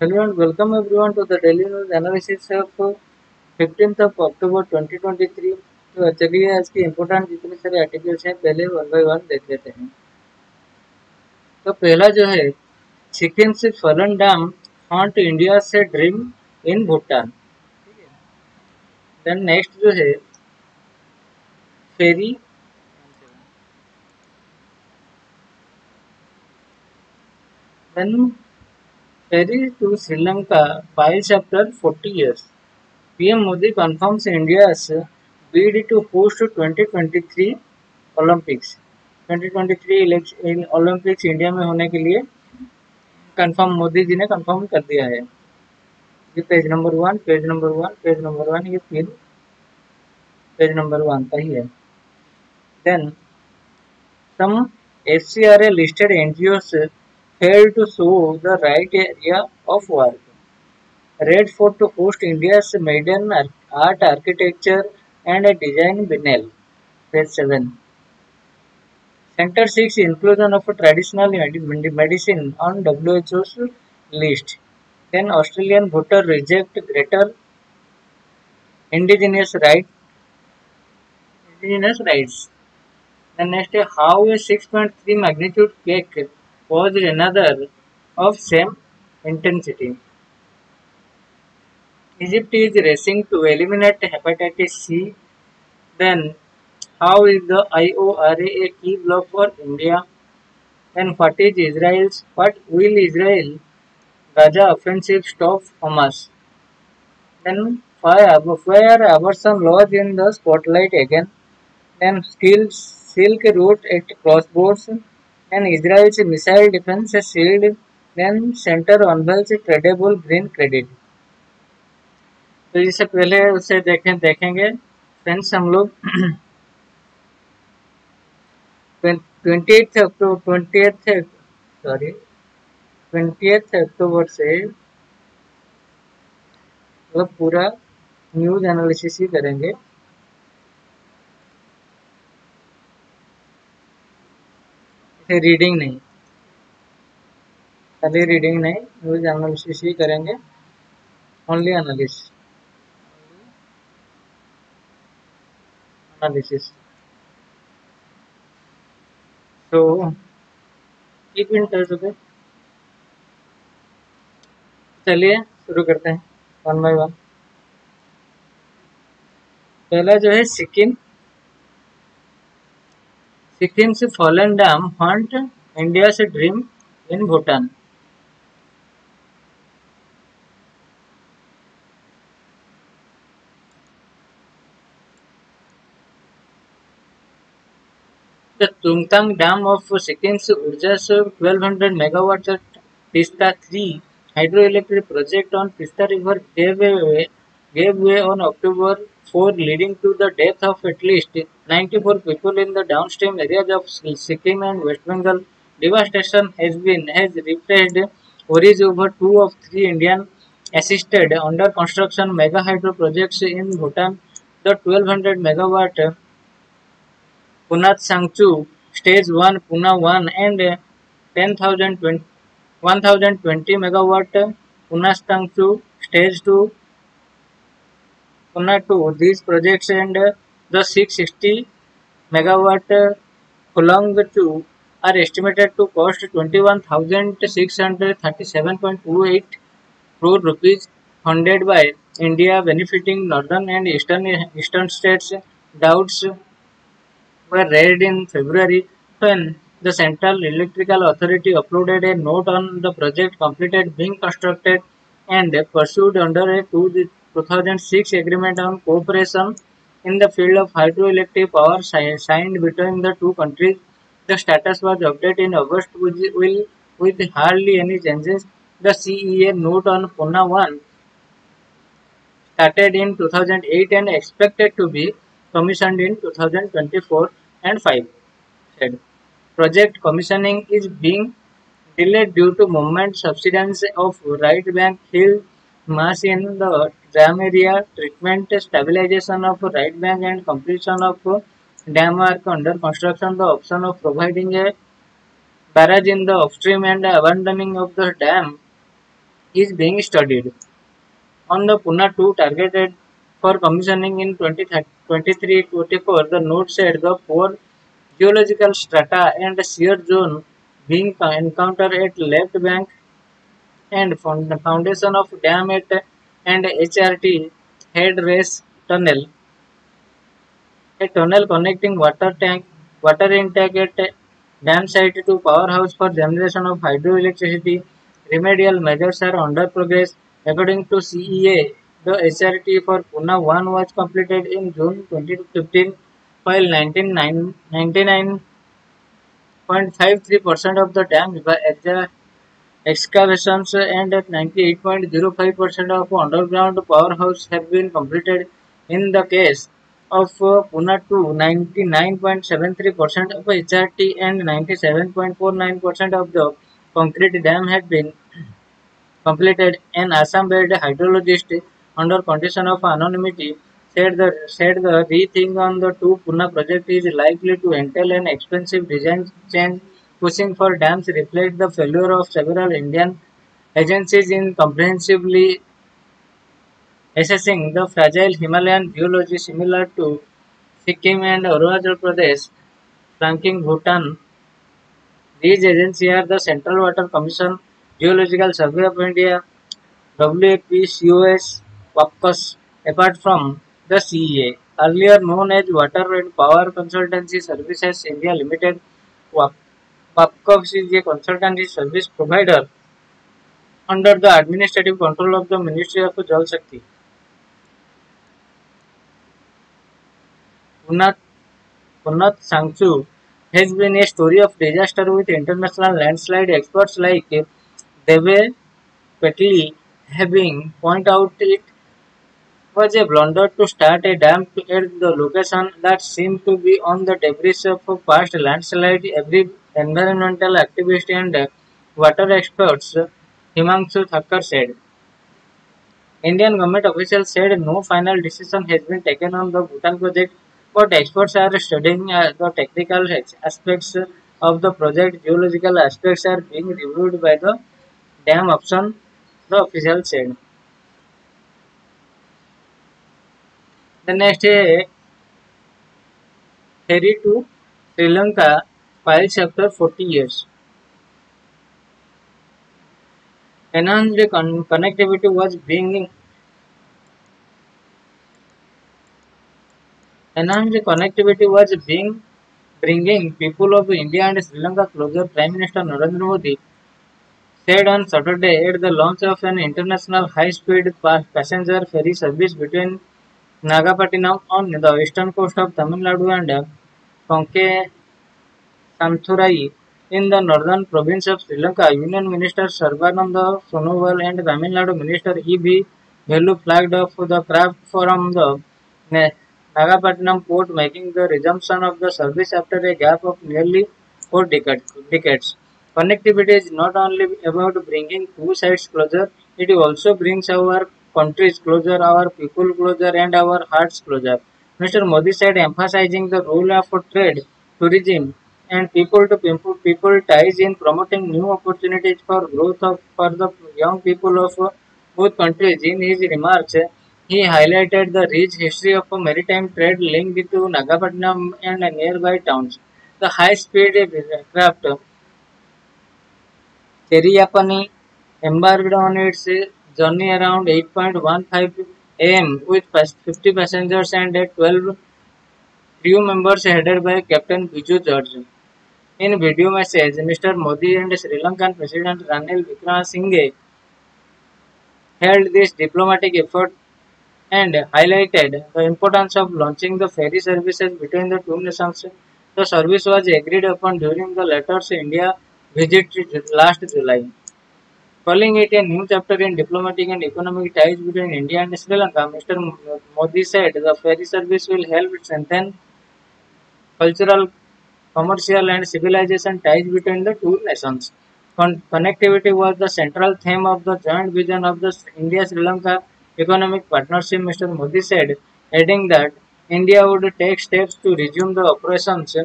Hello and welcome everyone to the daily news analysis of 15th of October 2023। तो चलिए आज की important जितने सारे आर्टिकल्स हैं पहले वन बाय वन देख लेते हैं। तो पहला जो है सिक्किम से फलन डैम हॉन्ट इंडिया से ड्रीम इन भूटान। देन नेक्स्ट जो है ferry then ferry to Sri files after 40 years। PM Modi confirms India's bid to host 2023 Olympics. 2023 Olympics India में होने के लिए कंफर्म मोदी जी ने कंफर्म कर दिया है। ये पेज नंबर वन ये फिर पेज नंबर 1 का ही है। Then some FCRA listed NGOs failed to show the right area of work। Red Fort to host India's maiden art architecture and design biennial। Page 7। Center seeks inclusion of traditional medicine on WHO's list। Then Australian voter reject greater indigenous rights. Then next, how a 6.3 magnitude quake caused another of same intensity। Egypt is racing to eliminate hepatitis C. Then how is the IORA a key block for India? Then what will Israel Gaza offensive stop Hamas? Then where abortion laws in the spotlight again? Then Silk Route at crossroads, and Israel's missile defense shield. Then center unveils tradable green credit। तो इससे पहले उसे देखेंगे friends हम लोग 20th अक्टूबर से मतलब पूरा न्यूज एनालिसिस ही करेंगे। रीडिंग नहीं, खाली रीडिंग नहीं, न्यूज एनालिसिस ही करेंगे। Only analysis. तो कीप इन टच। ओके, चलिए शुरू करते हैं वन बाय वन। पहला जो है सिक्किम से फॉलन डैम हंट इंडिया से ड्रीम in Bhutan. The Tungtang Dam of Sikkim's urges 1200 megawatts at Tista 3 hydroelectric project on Tista River gave way on October 4, leading to the death of at least 94 people in the downstream areas of Sikkim and West Bengal. Devastation has refreshed worries over two of three Indian assisted under construction mega hydro projects in Bhutan. The 1200 megawatt Punat Sangchu Stage 1 Puna 1 and 1020 megawatt Punastangchu Stage 2 Puna 2. These projects and the 660 megawatt Kulong 2 are estimated to cost 21,637.28 crore rupees, funded by India, benefiting northern and eastern states. Doubts were raised in February when the Central Electrical Authority uploaded a note on the project completed being constructed and pursued under a 2006 agreement on cooperation in the field of hydroelectric power signed between the two countries. The status was updated in August with hardly any changes. The CEA note on Puna 1 started in 2008 and expected to be commissioned in 2024 and 5. Said project commissioning is being delayed due to movement subsidence of right bank hill mass in the dam area, treatment stabilization of right bank and completion of dam work under construction. The option of providing a barrage in the upstream and abandoning of the dam is being studied. On the Pune 2 targeted for commissioning in 2023-24, the note said the four geological strata and shear zone being encountered at left bank and foundation of dam at and HRT head race tunnel, a tunnel connecting water intake at dam site to powerhouse for generation of hydroelectricity. Remedial measures are under progress. According to CEA, the HRT for Pune 1 was completed in June 2015, while 99.53% of the dam excavations and 98.05% of underground powerhouse have been completed. In the case of Pune 2, 99.73% of HRT and 97.49% of the concrete dam had been completed. An Assam-based hydrologist, under condition of anonymity, said the rethink on the two Pune project is likely to entail an expensive design change. Pushing for dams reflects the failure of several Indian agencies in comprehensively assessing the fragile Himalayan geology, similar to Sikkim and Arunachal Pradesh flanking Bhutan. These agencies are the Central Water Commission, Geological Survey of India, WPCOS, WAPCOS, apart from the CEA, earlier known as Water and Power Consultancy Services India Limited. WAPCOS is a consultancy service provider under the administrative control of the Ministry of Jal Shakti. Unnat Sangchu has been a story of disaster with international landslide. Experts like Deve Petli having point out it was a blunder to start a dam at the location that seemed to be on the debris of a past landslide. Every environmental activist and water experts, Himanshu Thakkar said. Indian government officials said no final decision has been taken on the Bhutan project, but experts are studying the technical aspects of the project. Geological aspects are being reviewed by the dam option, the official said. The next ferry to Sri Lanka files after 40 years. Enhanced connectivity was being Enhanced connectivity was being bringing people of India and Sri Lanka closer. Prime Minister Narendra Modi said on Saturday at the launch of an international high-speed passenger ferry service between Nagapattinam on the eastern coast of Tamil Nadu and Konke Santhurai in the northern province of Sri Lanka. Union Minister Sarbananda Sonowal and Tamil Nadu Minister E.B. Velu flagged off the craft from the Nagapattinam port, making the resumption of the service after a gap of nearly four decades. Connectivity is not only about bringing two sides closer, it also brings our countries closer, our people closer, and our hearts closer. Mr. Modi said, emphasizing the role of trade, tourism, and people-to-people ties in promoting new opportunities for growth for the young people of both countries. In his remarks, he highlighted the rich history of maritime trade linked to Nagapattinam and nearby towns. The high-speed craft Cheriyapani embarked on its journey around 8:15 am with 50 passengers and 12 crew members headed by Captain Biju George. In video message, Mr. Modi and Sri Lankan President Ranil Wickremesinghe hailed this diplomatic effort and highlighted the importance of launching the ferry services between the two nations. The service was agreed upon during the latter's India visit last July. Calling it a new chapter in diplomatic and economic ties between India and Sri Lanka, Mr. Modi said the ferry service will help strengthen cultural, commercial, and civilization ties between the two nations. Connectivity was the central theme of the joint vision of the India-Sri Lanka economic partnership, Mr. Modi said, adding that India would take steps to resume the operations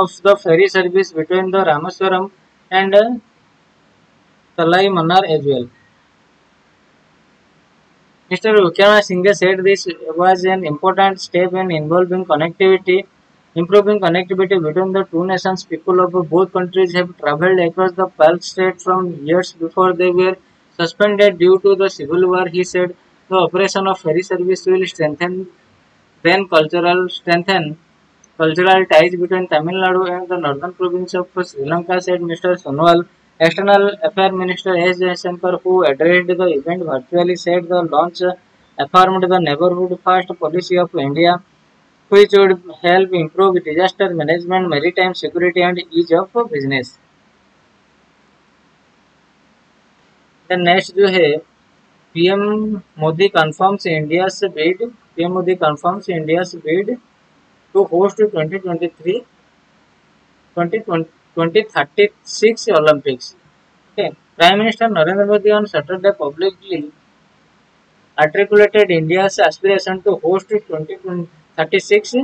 of the ferry service between the Ramaswaram and Talai Manar as well. Mr. Ukyama Singh said this was an important step in improving connectivity between the two nations. People of both countries have traveled across the Pearl Strait from years before they were suspended due to the civil war. He said the operation of ferry service will strengthen cultural ties between Tamil Nadu and the northern province of Sri Lanka, said Mr. Sonowal. External Affairs Minister S. Jaishankar, who addressed the event virtually, said the launch affirmed the neighborhood first policy of India, which would help improve disaster management, maritime security, and ease of business. The next जो है PM Modi confirms India's bid. PM Modi confirms India's bid to host 2023 2036 Olympics. Okay. Prime Minister Narendra Modi on Saturday publicly articulated India's aspiration to host 2036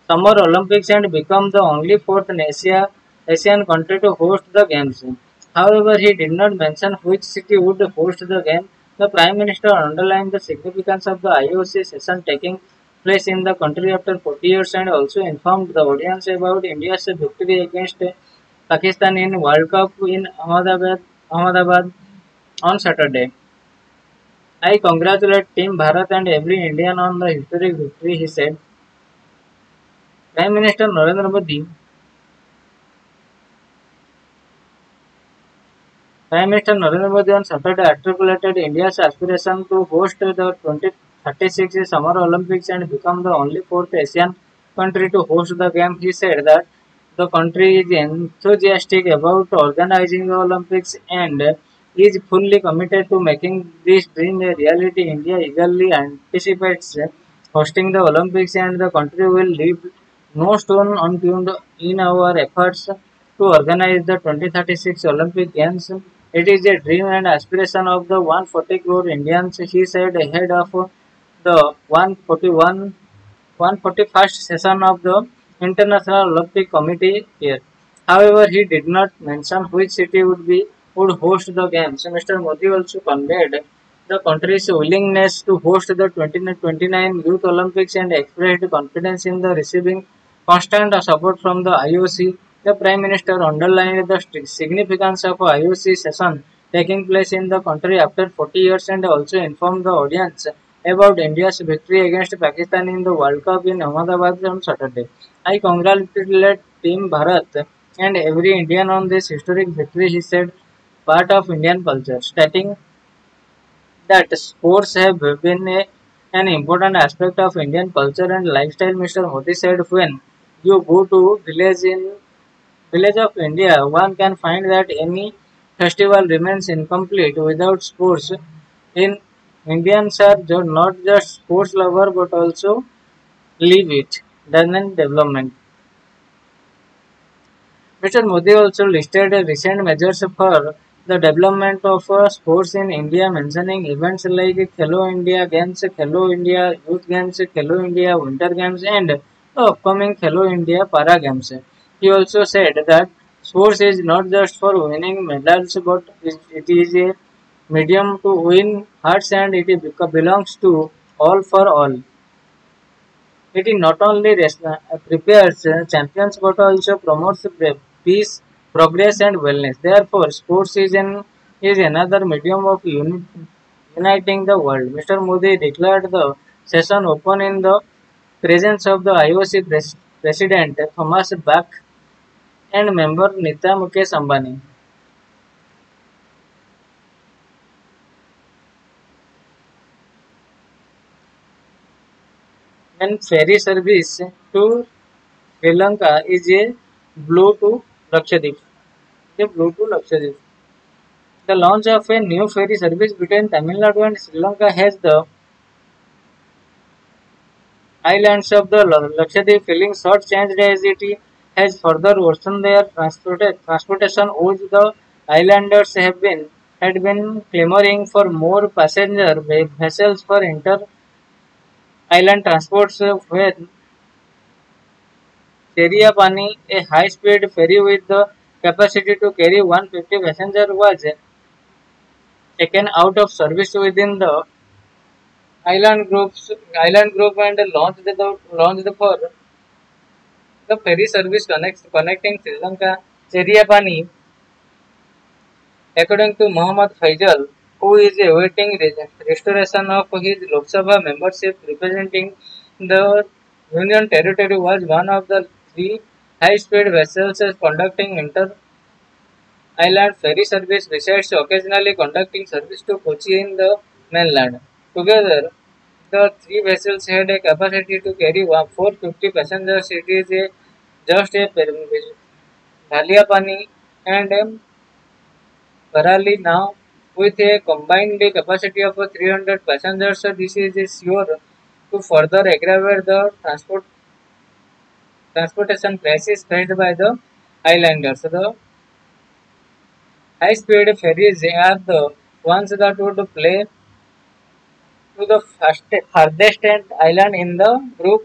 Summer Olympics and become the only fourth Asian country to host the Games. However, he did not mention which city would host the game. The Prime Minister underlined the significance of the IOC session taking place in the country after 40 years and also informed the audience about India's victory against Pakistan in World Cup in Ahmedabad on Saturday. I congratulate Team Bharat and every Indian on the historic victory, he said. Prime Minister Narendra Modi Prime Minister Narendra Modi on Saturday articulated India's aspiration to host the 2036 Summer Olympics and become the only fourth Asian country to host the game. He said that the country is enthusiastic about organizing the Olympics and is fully committed to making this dream a reality. India eagerly anticipates hosting the Olympics and the country will leave no stone unturned in our efforts to organize the 2036 Olympic Games. It is a dream and aspiration of the 140 crore Indians, he said ahead of the 141st session of the International Olympic Committee here. However, he did not mention which city would host the games. Mr. Modi also conveyed the country's willingness to host the 2029 Youth Olympics and expressed confidence in the receiving constant support from the IOC. The Prime Minister underlined the significance of IOC session taking place in the country after 40 years and also informed the audience about India's victory against Pakistan in the World Cup in Ahmedabad on Saturday. I congratulate Team Bharat and every Indian on this historic victory, he said, part of Indian culture, stating that sports have been an important aspect of Indian culture and lifestyle. Mr. Modi said, when you go to village of India, one can find that any festival remains incomplete without sports. In Indians are not just sports lover but also live it. Then development. Mr. Modi also listed recent measures for the development of sports in India, mentioning events like Khelo India Games, Khelo India Youth Games, Khelo India Winter Games, and the upcoming Khelo India Para Games. He also said that sports is not just for winning medals, but it is a medium to win hearts and it belongs to all for all. It not only prepares champions but also promotes peace, progress, and wellness. Therefore, is another medium of uniting the world. Mr. Modi declared the session open in the presence of the IOC President Thomas Bach and member Nita Mukesh Ambani. And ferry service to Sri Lanka is a blow to Lakshadweep. A blow to Lakshadweep. The launch of a new ferry service between Tamil Nadu and Sri Lanka has the islands of the Lakshadweep feeling short-changed as it has further worsened their transportation woes. The islanders had been clamoring for more passenger vessels for inter-island transports, Teriapani, a high-speed ferry with the capacity to carry 150 passengers, was taken out of service within the island group and launched for the ferry service connecting Sri Lanka. Teriapani, according to Mohammad Faisal, who is awaiting restoration of his Lok Sabha membership representing the Union Territory, was one of the three high-speed vessels conducting inter-island ferry service, besides occasionally conducting service to Kochi in the mainland. Together, the three vessels had a capacity to carry 450 passengers. It is just a Bhaliapani and Karali now, with a combined capacity of 300 passengers, this is sure to further aggravate the transportation crisis faced by the islanders. The high-speed ferries are the ones that would play to the farthest island in the group.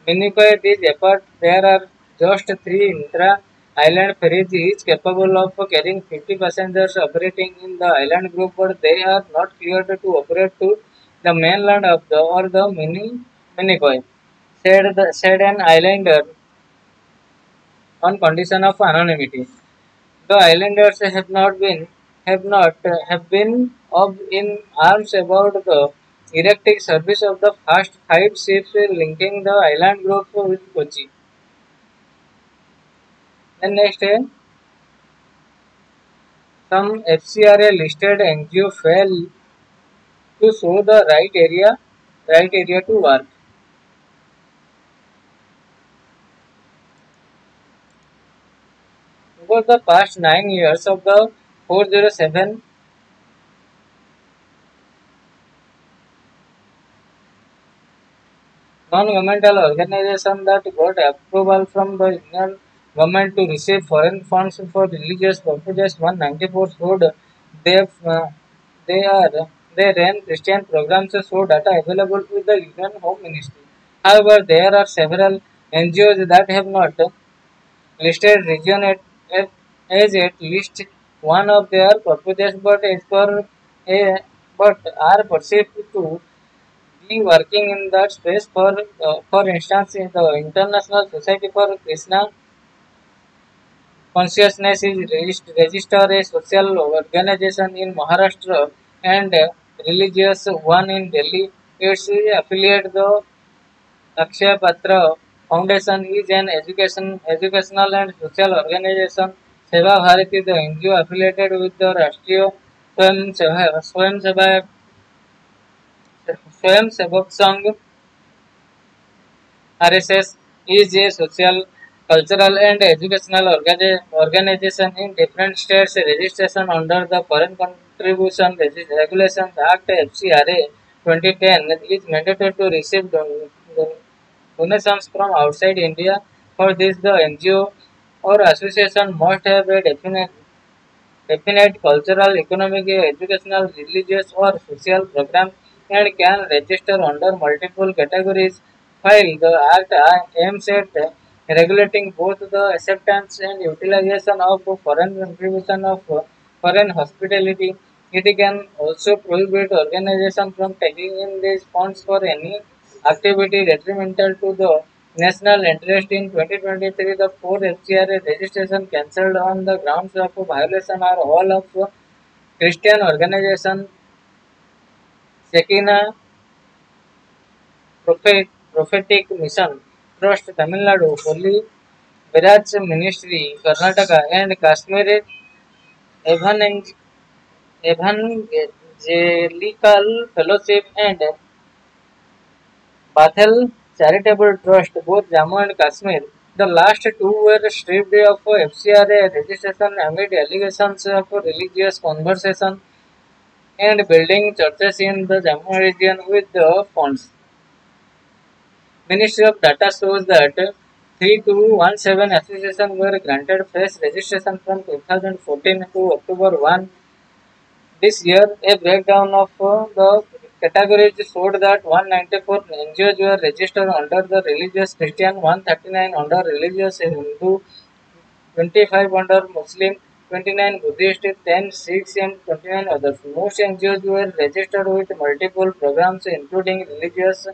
Minify this apart, there are just three intra-island ferries, each capable of carrying 50 passengers operating in the island group, but they are not cleared to operate to the mainland of the or the Minify. Said an islander on condition of anonymity. The islanders have been up in arms about the erratic service of the first five ships linking the island group with Kochi. Then next, some FCRA listed NGO failed to show the right area to work. Over the past 9 years of the 407 non-governmental organization that got approval from the Indian government to receive foreign funds for religious purposes. 194 showed they uh, they are they ran Christian programs so data available to the Union Home Ministry. However, there are several NGOs that have not listed region as at least one of their purposes, but are perceived to be working in that space. For instance, in the International Society for Krishna Consciousness is registered a social organization in Maharashtra and a religious one in Delhi. Its affiliate, the Akshay Patra Foundation, is an educational and social organization. Seva Bharati, the NGO affiliated with the Rashtriya Swayam Sevak Sangh RSS is a social, cultural and educational organization in different states. Registration under the Foreign Contribution Regulations Act FCRA 2010 is mandatory to receive donations from outside India. For this, the NGO or association must have a definite cultural, economic, educational, religious, or social programs and can register under multiple categories. While the Act aims at regulating both the acceptance and utilization of foreign contribution of foreign hospitality, it can also prohibit organizations from taking in these funds for any activity detrimental to the national interest. In 2023, the four FCRA registration cancelled on the grounds of violation are all of Christian organization Shekinah Prophetic Mission Trust Tamil Nadu, Holy Viraj Ministry Karnataka, and Kashmir Evangelical Fellowship and Bathel Charitable Trust, both Jammu and Kashmir. The last two were stripped of FCRA registration amid allegations of religious conversion and building churches in the Jammu region with the funds. Ministry of Data shows that 3217 associations were granted fresh registration from 2014 to October 1 this year. A breakdown of the categories showed that 194 NGOs were registered under the religious Christian, 139 under religious Hindu, 25 under Muslim, 29 Buddhist, 10 Sikhs and 29 others. Most NGOs were registered with multiple programs including religious.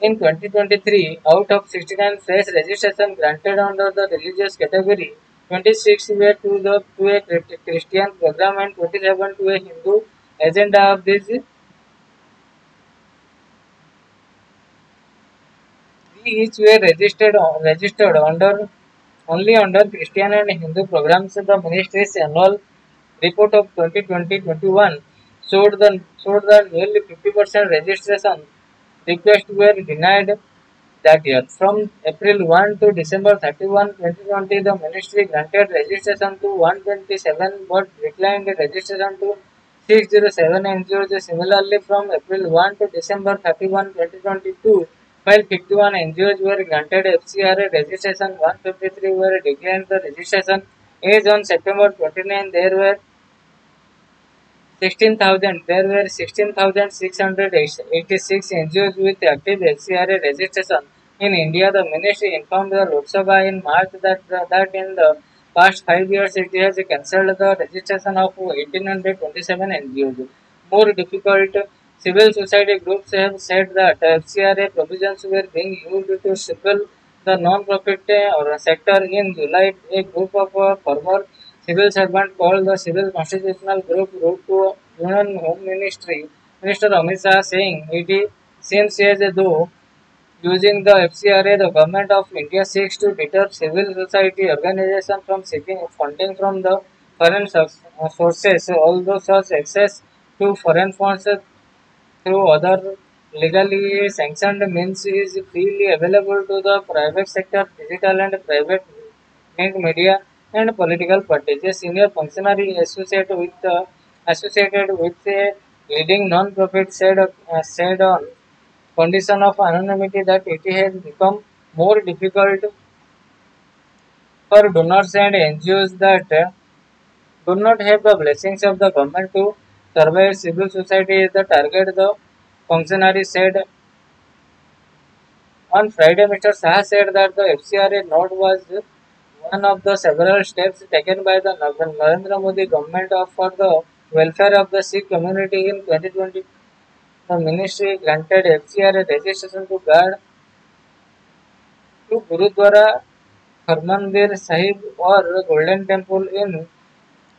In 2023, out of 69 fresh registrations granted under the religious category, 26 were to a Christian program and 27 to a Hindu agenda. Of these, three each were registered under only under Christian and Hindu programs. The ministry's annual report of 2020-21 showed that nearly 50% registration requests were denied that year. From April 1 to December 31, 2020, the ministry granted registration to 127 but declined registration to 607 NGOs. Similarly, from April 1 to December 31, 2022, while 51 NGOs were granted FCRA registration, 153 were declined the registration. As on September 29, there were 16,686 NGOs with active FCRA registration. In India, the ministry informed the Lok Sabha in March that in the past 5 years it has cancelled the registration of 1,827 NGOs. More difficult, civil society groups have said that FCRA provisions were being used to stifle the non-profit sector. In July, a group of former civil servants called the Civil Constitutional Group wrote to Union Home Minister Amit Shah saying it seems as though using the FCRA, the government of India seeks to deter civil society organizations from seeking funding from the foreign sources. Although such access to foreign funds through other legally sanctioned means is freely available to the private sector, digital and private print media and political parties. A senior functionary associated with a leading non-profit said on condition of anonymity that it has become more difficult for donors and NGOs that do not have the blessings of the government to survive. Civil society is the target, the functionary said. On Friday, Mr. Shah said that the FCRA note was one of the several steps taken by the Narendra Modi government for the welfare of the Sikh community. In 2020, the ministry granted FCRA registration to guard to Gurudwara Harmandir Sahib or Golden Temple in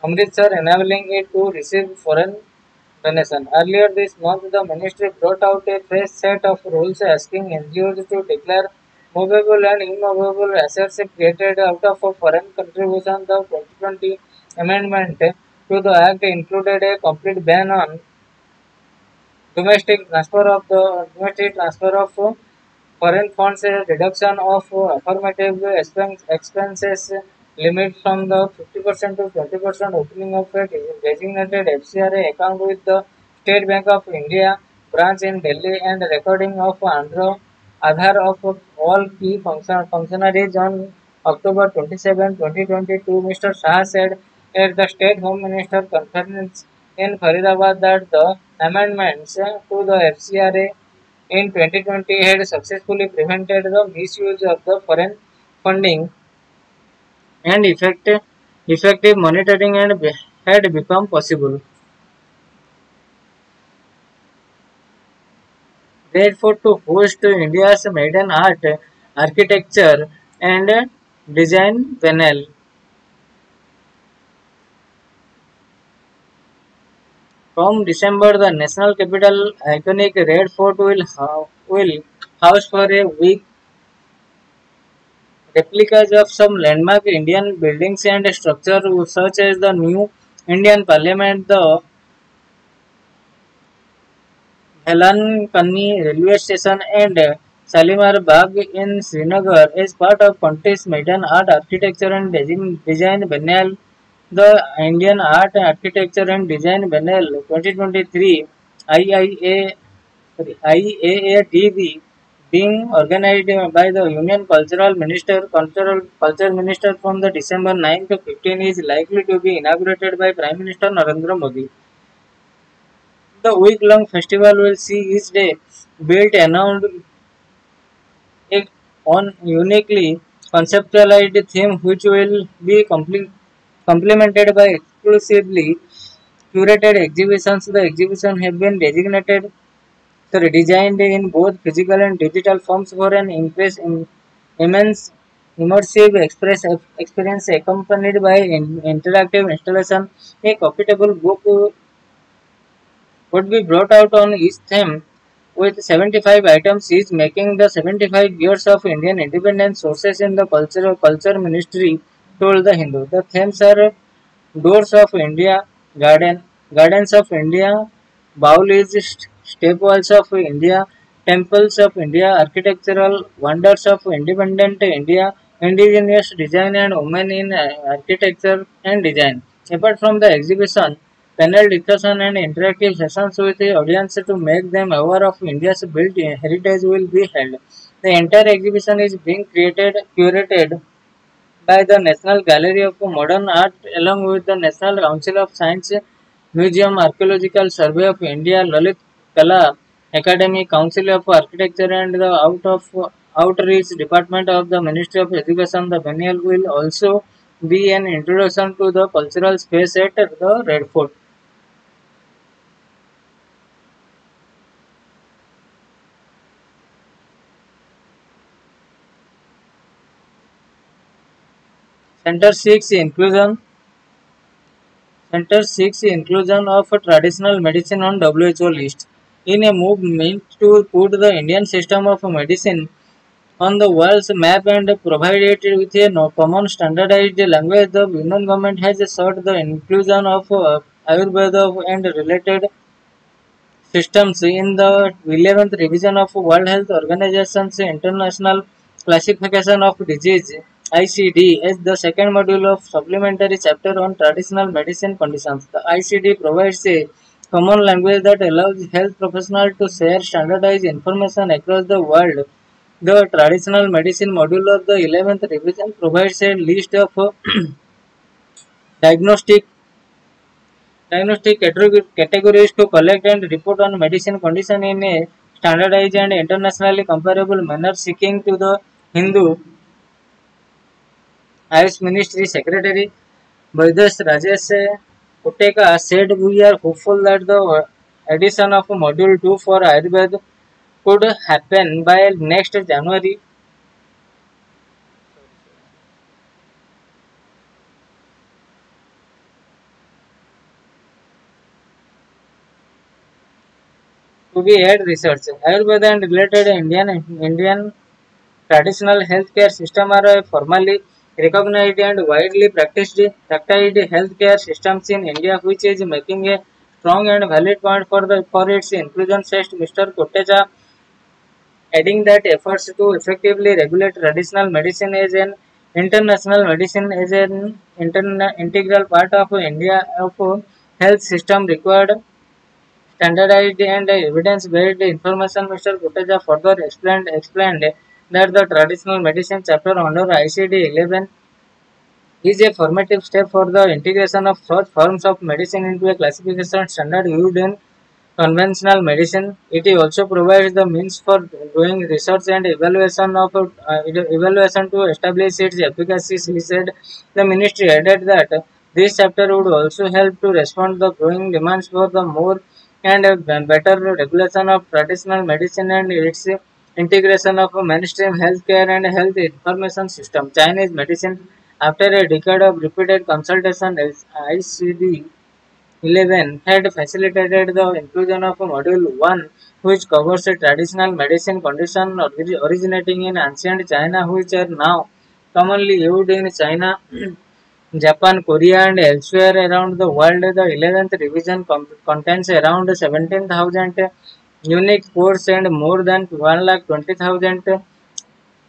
Amritsar, enabling it to receive foreign donation. Earlier this month, the ministry brought out a fresh set of rules asking NGOs to declare movable and immovable assets created out of a foreign contribution. The 2020 amendment to the Act included a complete ban on domestic transfer of foreign funds, a reduction of affirmative expenses limit from the 50% to 20%, opening of a designated FCRA account with the State Bank of India branch in Delhi, and recording of Aadhaar of all key functionaries on October 27, 2022. Mr. Shah said at the State Home Minister Conference in Faridabad that the amendments to the FCRA in 2020 had successfully prevented the misuse of the foreign funding and effective monitoring had become possible. Therefore, to host India's maiden art, architecture and design panel from December, the national capital iconic Red Fort will house for a week replicas of some landmark Indian buildings and structures such as the new Indian Parliament, the Helan railway station and Shalimar Bagh in Srinagar as part of country's maiden art architecture and design biennial. The Indian Art Architecture and Design Biennial 2023 IIA IAADB being organized by the Union Culture Minister from the December 9 to 15 is likely to be inaugurated by Prime Minister Narendra Modi. The week-long festival will see each day built around a on uniquely conceptualized theme which will be complemented by exclusively curated exhibitions. The exhibition have been designated designed in both physical and digital forms for an immense immersive experience accompanied by interactive installation. A compatible book would be brought out on each theme with 75 items each, making the 75 years of Indian independence sources in the culture ministry told the Hindu. The themes are doors of India, gardens of India, Bauli's step walls of India, temples of India, architectural wonders of independent India, indigenous design and women in architecture and design. Apart from the exhibition, panel discussion and interactive sessions with the audience to make them aware of India's built heritage will be held. The entire exhibition is being curated by the National Gallery of Modern Art along with the National Council of Science Museum, Archaeological Survey of India, Lalit Kala Academy, Council of Architecture and the Outreach Department of the Ministry of Education. The biennial will also be an introduction to the cultural space at the Red Fort. Center 6 Inclusion Center seeks inclusion of traditional medicine on WHO list. In a move meant to put the Indian system of medicine on the world's map and provide it with a common standardized language, the Union government has sought the inclusion of Ayurveda and related systems in the 11th revision of World Health Organization's International Classification of Disease (ICD) as the second module of supplementary chapter on traditional medicine conditions. The ICD provides a common language that allows health professionals to share standardized information across the world. The traditional medicine module of the 11th revision provides a list of diagnostic categories to collect and report on medicine condition in a standardized and internationally comparable manner, seeking to the Hindu Ayush Ministry Secretary Vaidas Rajesh Uteka said we are hopeful that the addition of Module 2 for Ayurveda could happen by next January to be aid research. Ayurveda and related Indian traditional healthcare system are formally recognized and widely practiced healthcare systems in India, which is making a strong and valid point for its inclusion, says Mr. Kotecha, adding that efforts to effectively regulate traditional medicine as an international medicine as an integral part of India of health system required standardized and evidence-based information. Mr. Kotecha further explained that the traditional medicine chapter under ICD 11 is a formative step for the integration of such forms of medicine into a classification standard used in conventional medicine. It also provides the means for doing research and evaluation to establish its efficacy. He said the ministry added that this chapter would also help to respond to the growing demands for the more and better regulation of traditional medicine and its integration of mainstream healthcare and health information system. Chinese medicine, after a decade of repeated consultation, ICD 11 had facilitated the inclusion of Module 1, which covers a traditional medicine condition originating in ancient China, which are now commonly used in China, Japan, Korea, and elsewhere around the world. The 11th revision contains around 17,000 unique codes and more than 1,20,000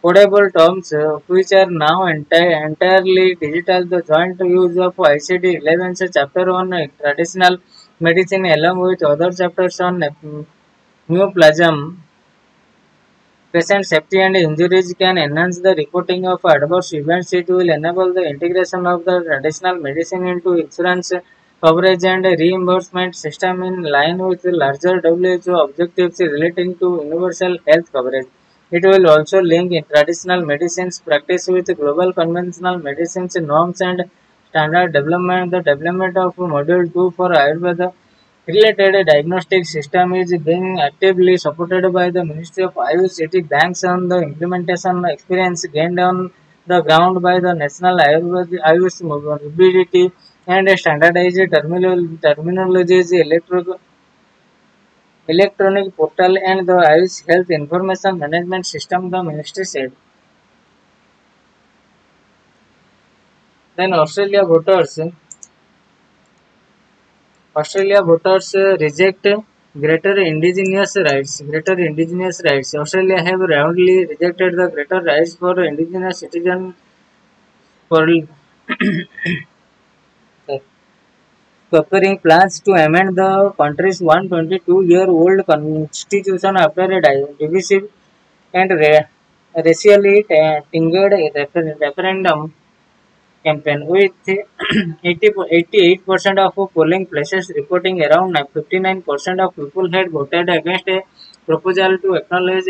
codable terms, which are now entirely digital. The joint use of ICD 11's chapter on traditional medicine along with other chapters on neoplasm, patient safety and injuries can enhance the reporting of adverse events. It will enable the integration of the traditional medicine into insurance coverage and reimbursement system in line with larger WHO objectives relating to universal health coverage. It will also link in traditional medicines practice with global conventional medicines norms and standard development. The development of Module 2 for Ayurveda related diagnostic system is being actively supported by the Ministry of Ayush. It banks on the implementation experience gained on the ground by the National Ayush Mobility and standardized terminologies, electronic portal and the Ayush Health Information Management System, the ministry said. Then Australia voters reject greater indigenous rights. Greater indigenous rights. Australia have roundly rejected the greater rights for indigenous citizens for preparing plans to amend the country's 122-year-old constitution after a divisive and racially tinged referendum campaign, with 88% of polling places reporting around 59% of people had voted against a proposal to acknowledge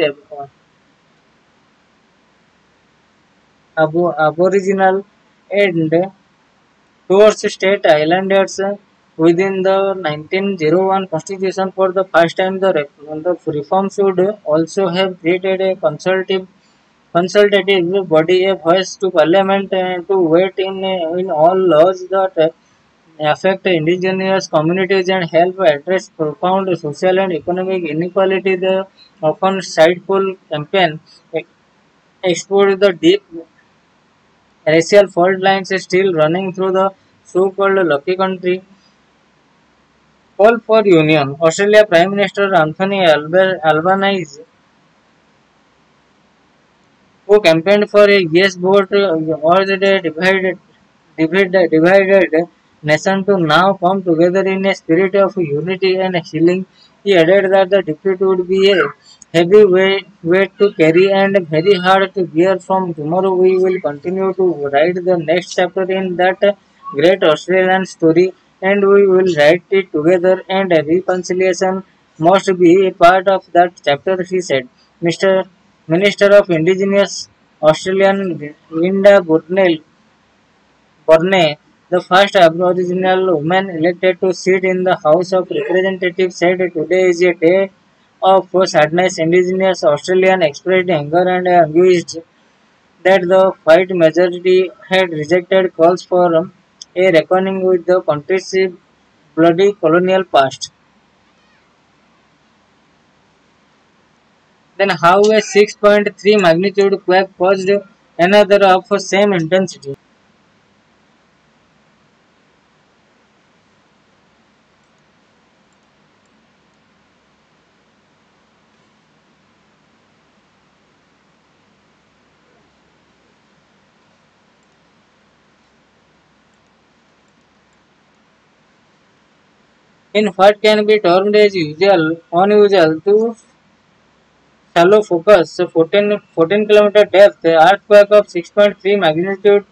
Aboriginal and towards state islanders within the 1901 constitution. For the first time, the reform should also have created a consultative body, a voice to parliament to wait in all laws that affect indigenous communities and help address profound social and economic inequality. The often sideful campaign exposed the deep racial fault lines still running through the so-called lucky country. Call for union. Australia Prime Minister Anthony Albanese, who campaigned for a yes vote, urged a divided nation to now come together in a spirit of unity and healing. He added that the defeat would be a heavy weight to carry and very hard to bear. From tomorrow, we will continue to write the next chapter in that great Australian story, and we will write it together. And reconciliation must be a part of that chapter, he said. Mr. Minister of Indigenous Australian Linda Burney, the first Aboriginal woman elected to sit in the House of Representatives, said today is a day of sadness. Indigenous Australians expressed anger and anguish that the white majority had rejected calls for a reckoning with the country's bloody colonial past. Then how a 6.3 magnitude quake caused another of same intensity. In what can be termed as unusual to shallow focus, so 14 kilometer depth, the earthquake of 6.3 magnitude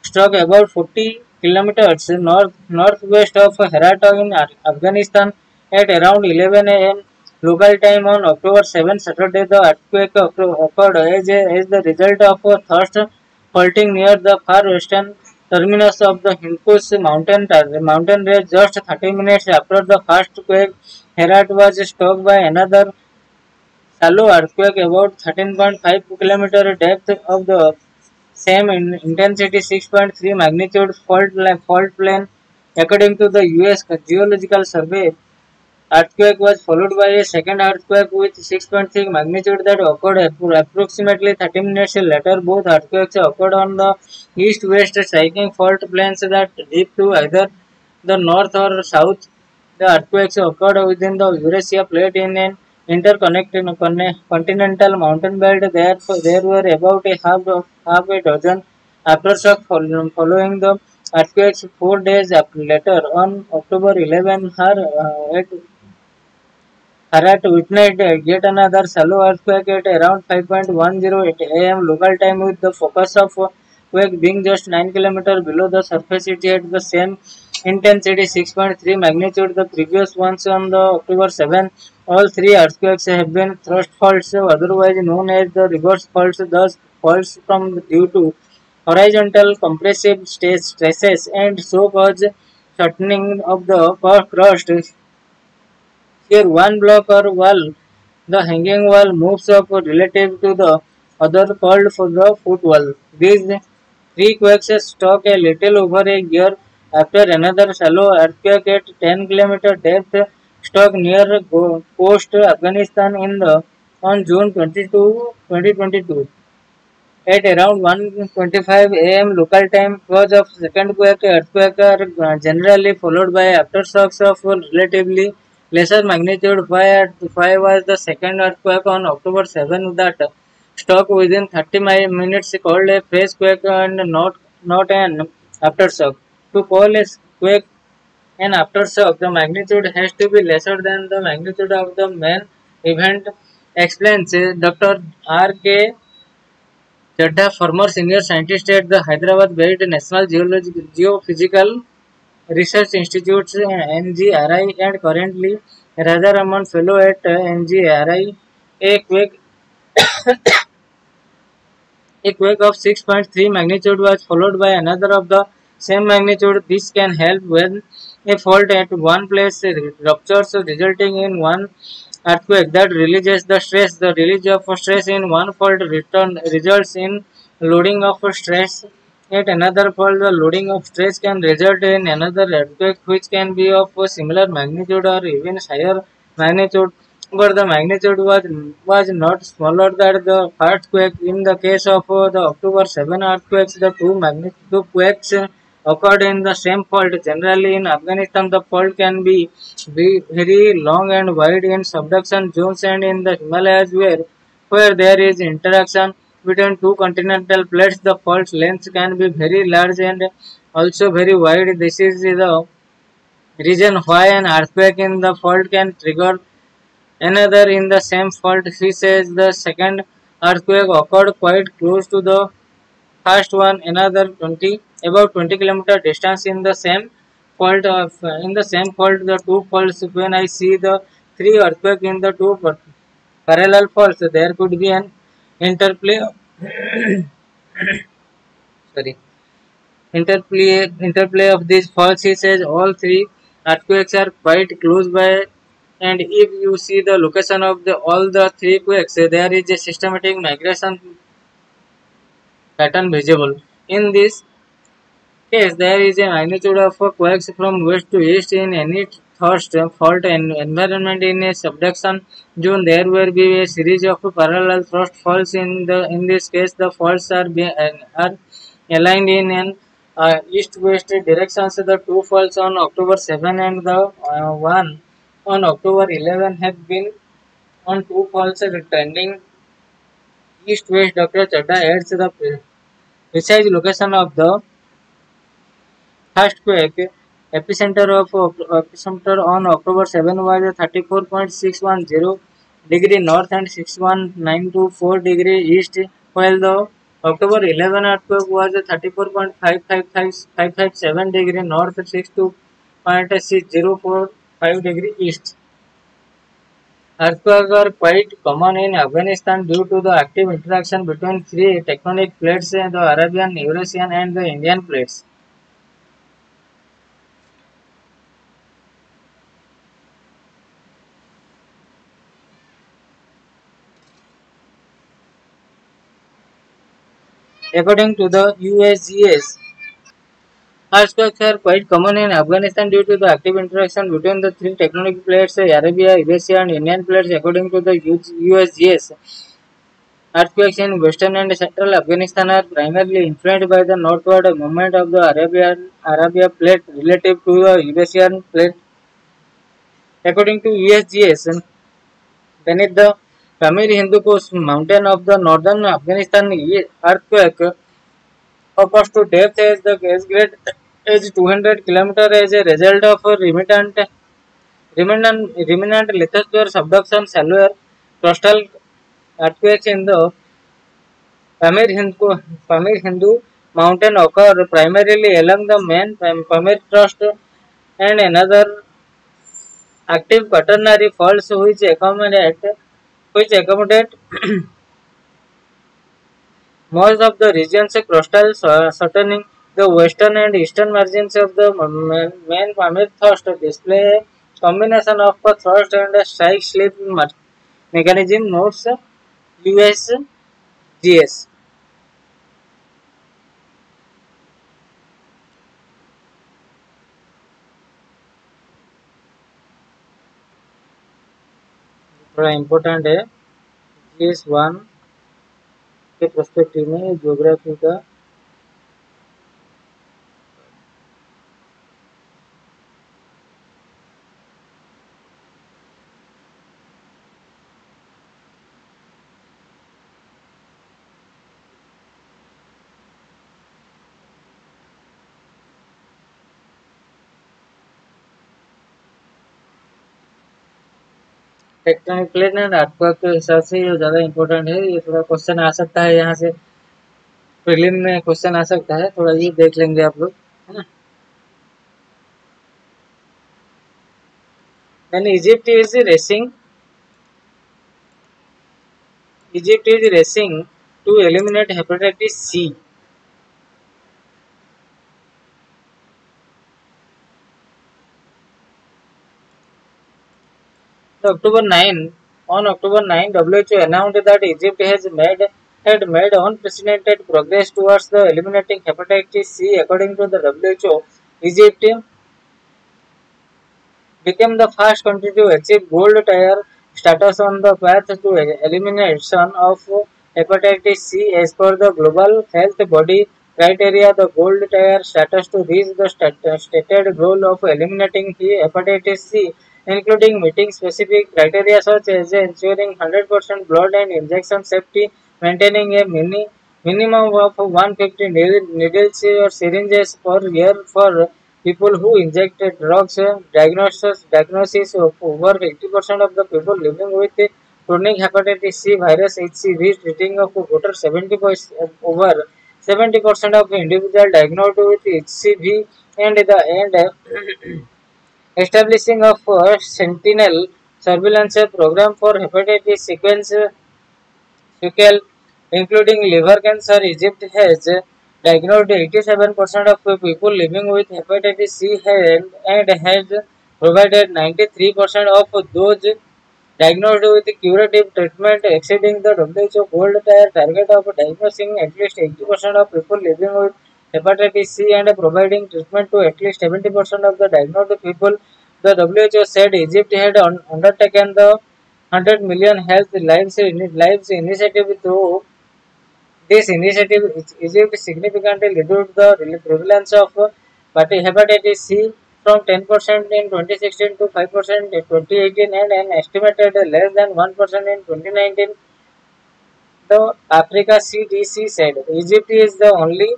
struck about 40 kilometers northwest of Herat in Afghanistan at around 11 a.m. local time on October 7, Saturday. The earthquake occurred as the result of a thrust faulting near the far western terminus of the Hindkush mountain range. Just 30 minutes after the first quake, Herat was struck by another shallow earthquake about 13.5 kilometer depth of the same intensity 6.3 magnitude fault plane. According to the US Geological Survey, earthquake was followed by a second earthquake with 6.3 magnitude that occurred approximately 30 minutes later. Both earthquakes occurred on the east-west striking fault planes that dip to either the north or south. The earthquakes occurred within the Eurasia plate in an interconnected continental mountain belt. There were about half a dozen aftershocks following the earthquakes 4 days later. On October 11, at Harat witnessed yet another shallow earthquake at around 5:10 a.m. local time, with the focus of quake being just 9 kilometers below the surface. It had the same Intensity 6.3 magnitude. The previous ones on the October 7. All three earthquakes have been thrust faults, otherwise known as the reverse faults. Thus, faults from due to horizontal compressive stresses and so cause shortening of the crust. Here, one block or wall, the hanging wall, moves up relative to the other called for the foot wall. These three quakes struck a little over a year after another shallow earthquake at 10 km depth struck near coast Afghanistan on June 2022. At around 1:25 a.m. local time, cause of second quake, earthquake are generally followed by aftershocks of relatively lesser magnitude. 5 was the second earthquake on October 7 that struck within 30 minutes, called a phase quake and not an aftershock. To call a quake an aftershock, the magnitude has to be lesser than the magnitude of the main event, explains Dr. R.K. Chadha, former senior scientist at the Hyderabad-based National Geophysical Research Institute (NGRI) and currently Radharaman Fellow at NGRI. A quake, a quake of 6.3 magnitude was followed by another of the same magnitude. This can help when a fault at one place ruptures, resulting in one earthquake that releases the stress. The release of stress in one fault results in loading of stress at another fault. The loading of stress can result in another earthquake, which can be of a similar magnitude or even higher magnitude. But the magnitude was not smaller than the earthquake. In the case of the October 7 earthquakes, the two quakes occurred in the same fault. Generally, in Afghanistan, the fault can be very long and wide in subduction zones and in the Himalayas, where there is interaction between two continental plates. The fault length can be very large and also very wide. This is the reason why an earthquake in the fault can trigger another in the same fault. He says the second earthquake occurred quite close to the first one, another 20 about 20 km distance in the same fault. In the same fault, the two faults. When I see the three earthquake in the two parallel faults, there could be an interplay. Sorry, interplay of these faults. He says all three earthquakes are quite close by, and if you see the location of all the three quakes, there is a systematic migration pattern visible. In this case, there is a magnitude of quakes from west to east in any thrust fault environment. In a subduction zone, there will be a series of parallel thrust faults. In this case, the faults are aligned in an east-west directions. The two faults on October 7 and the one on October 11 have been on two faults trending east-west. Dr. Chadha adds the precise location of the earthquake epicenter on October 7 was 34.610 degree north and 61924 degree east, while the October 11 earthquake was 34.5557 degree north, 62.6045 degree east. Earthquakes are quite common in Afghanistan due to the active interaction between three tectonic plates, the Arabian, Eurasian, and the Indian plates. According to the USGS, earthquakes are quite common in Afghanistan due to the active interaction between the three tectonic plates, Arabia, Eurasia, and Indian plates. According to the USGS, earthquakes in western and central Afghanistan are primarily influenced by the northward movement of the Arabia plate relative to the Eurasian plate. According to USGS, beneath the Pamir Hindu Kush mountain of the northern Afghanistan, earthquake occurs to depth as great as 200 km as a result of a remnant lithosphere subduction. Shallower coastal earthquakes in the Pamir Hindu mountain occur primarily along the main Pamir thrust and another active quaternary faults which accommodate most of the region's coastal shortening. The western and eastern margins of the main permafrost display a combination of a thrust and a strike slip mechanism, notes USGS. थोड़ा important है GS one के perspective में geography का tectonic plate and earthquake के हिसाब से ये ज़्यादा इम्पोर्टेंट है। ये थोड़ा क्वेश्चन आ सकता है, यहाँ से प्रीलिम में क्वेश्चन आ सकता है, थोड़ा ये देख लेंगे आप लोग, है ना। Then Egypt is racing to eliminate hepatitis C. On October 9, WHO announced that Egypt had made unprecedented progress towards the eliminating hepatitis C. According to the WHO, Egypt became the first country to achieve gold tier status on the path to elimination of hepatitis C. As per the global health body criteria, the gold tier status to reach the stated goal of eliminating hepatitis C, including meeting specific criteria such as ensuring 100% blood and injection safety, maintaining a minimum of 150 needles or syringes per year for people who injected drugs. Diagnosis of over 80% of the people living with chronic hepatitis C virus HCV, treating of over 70% of individuals diagnosed with HCV, and the end establishing of sentinel surveillance program for hepatitis sequel, including liver cancer. Egypt has diagnosed 87% of people living with hepatitis C and has provided 93% of those diagnosed with curative treatment, exceeding the WHO gold tier target of diagnosing at least 80% of people living with hepatitis C and providing treatment to at least 70% of the diagnosed people. The WHO said Egypt had undertaken the 100 million health lives initiative. Through this initiative, Egypt significantly reduced the prevalence of hepatitis C from 10% in 2016 to 5% in 2018 and an estimated less than 1% in 2019. The Africa CDC said Egypt is the only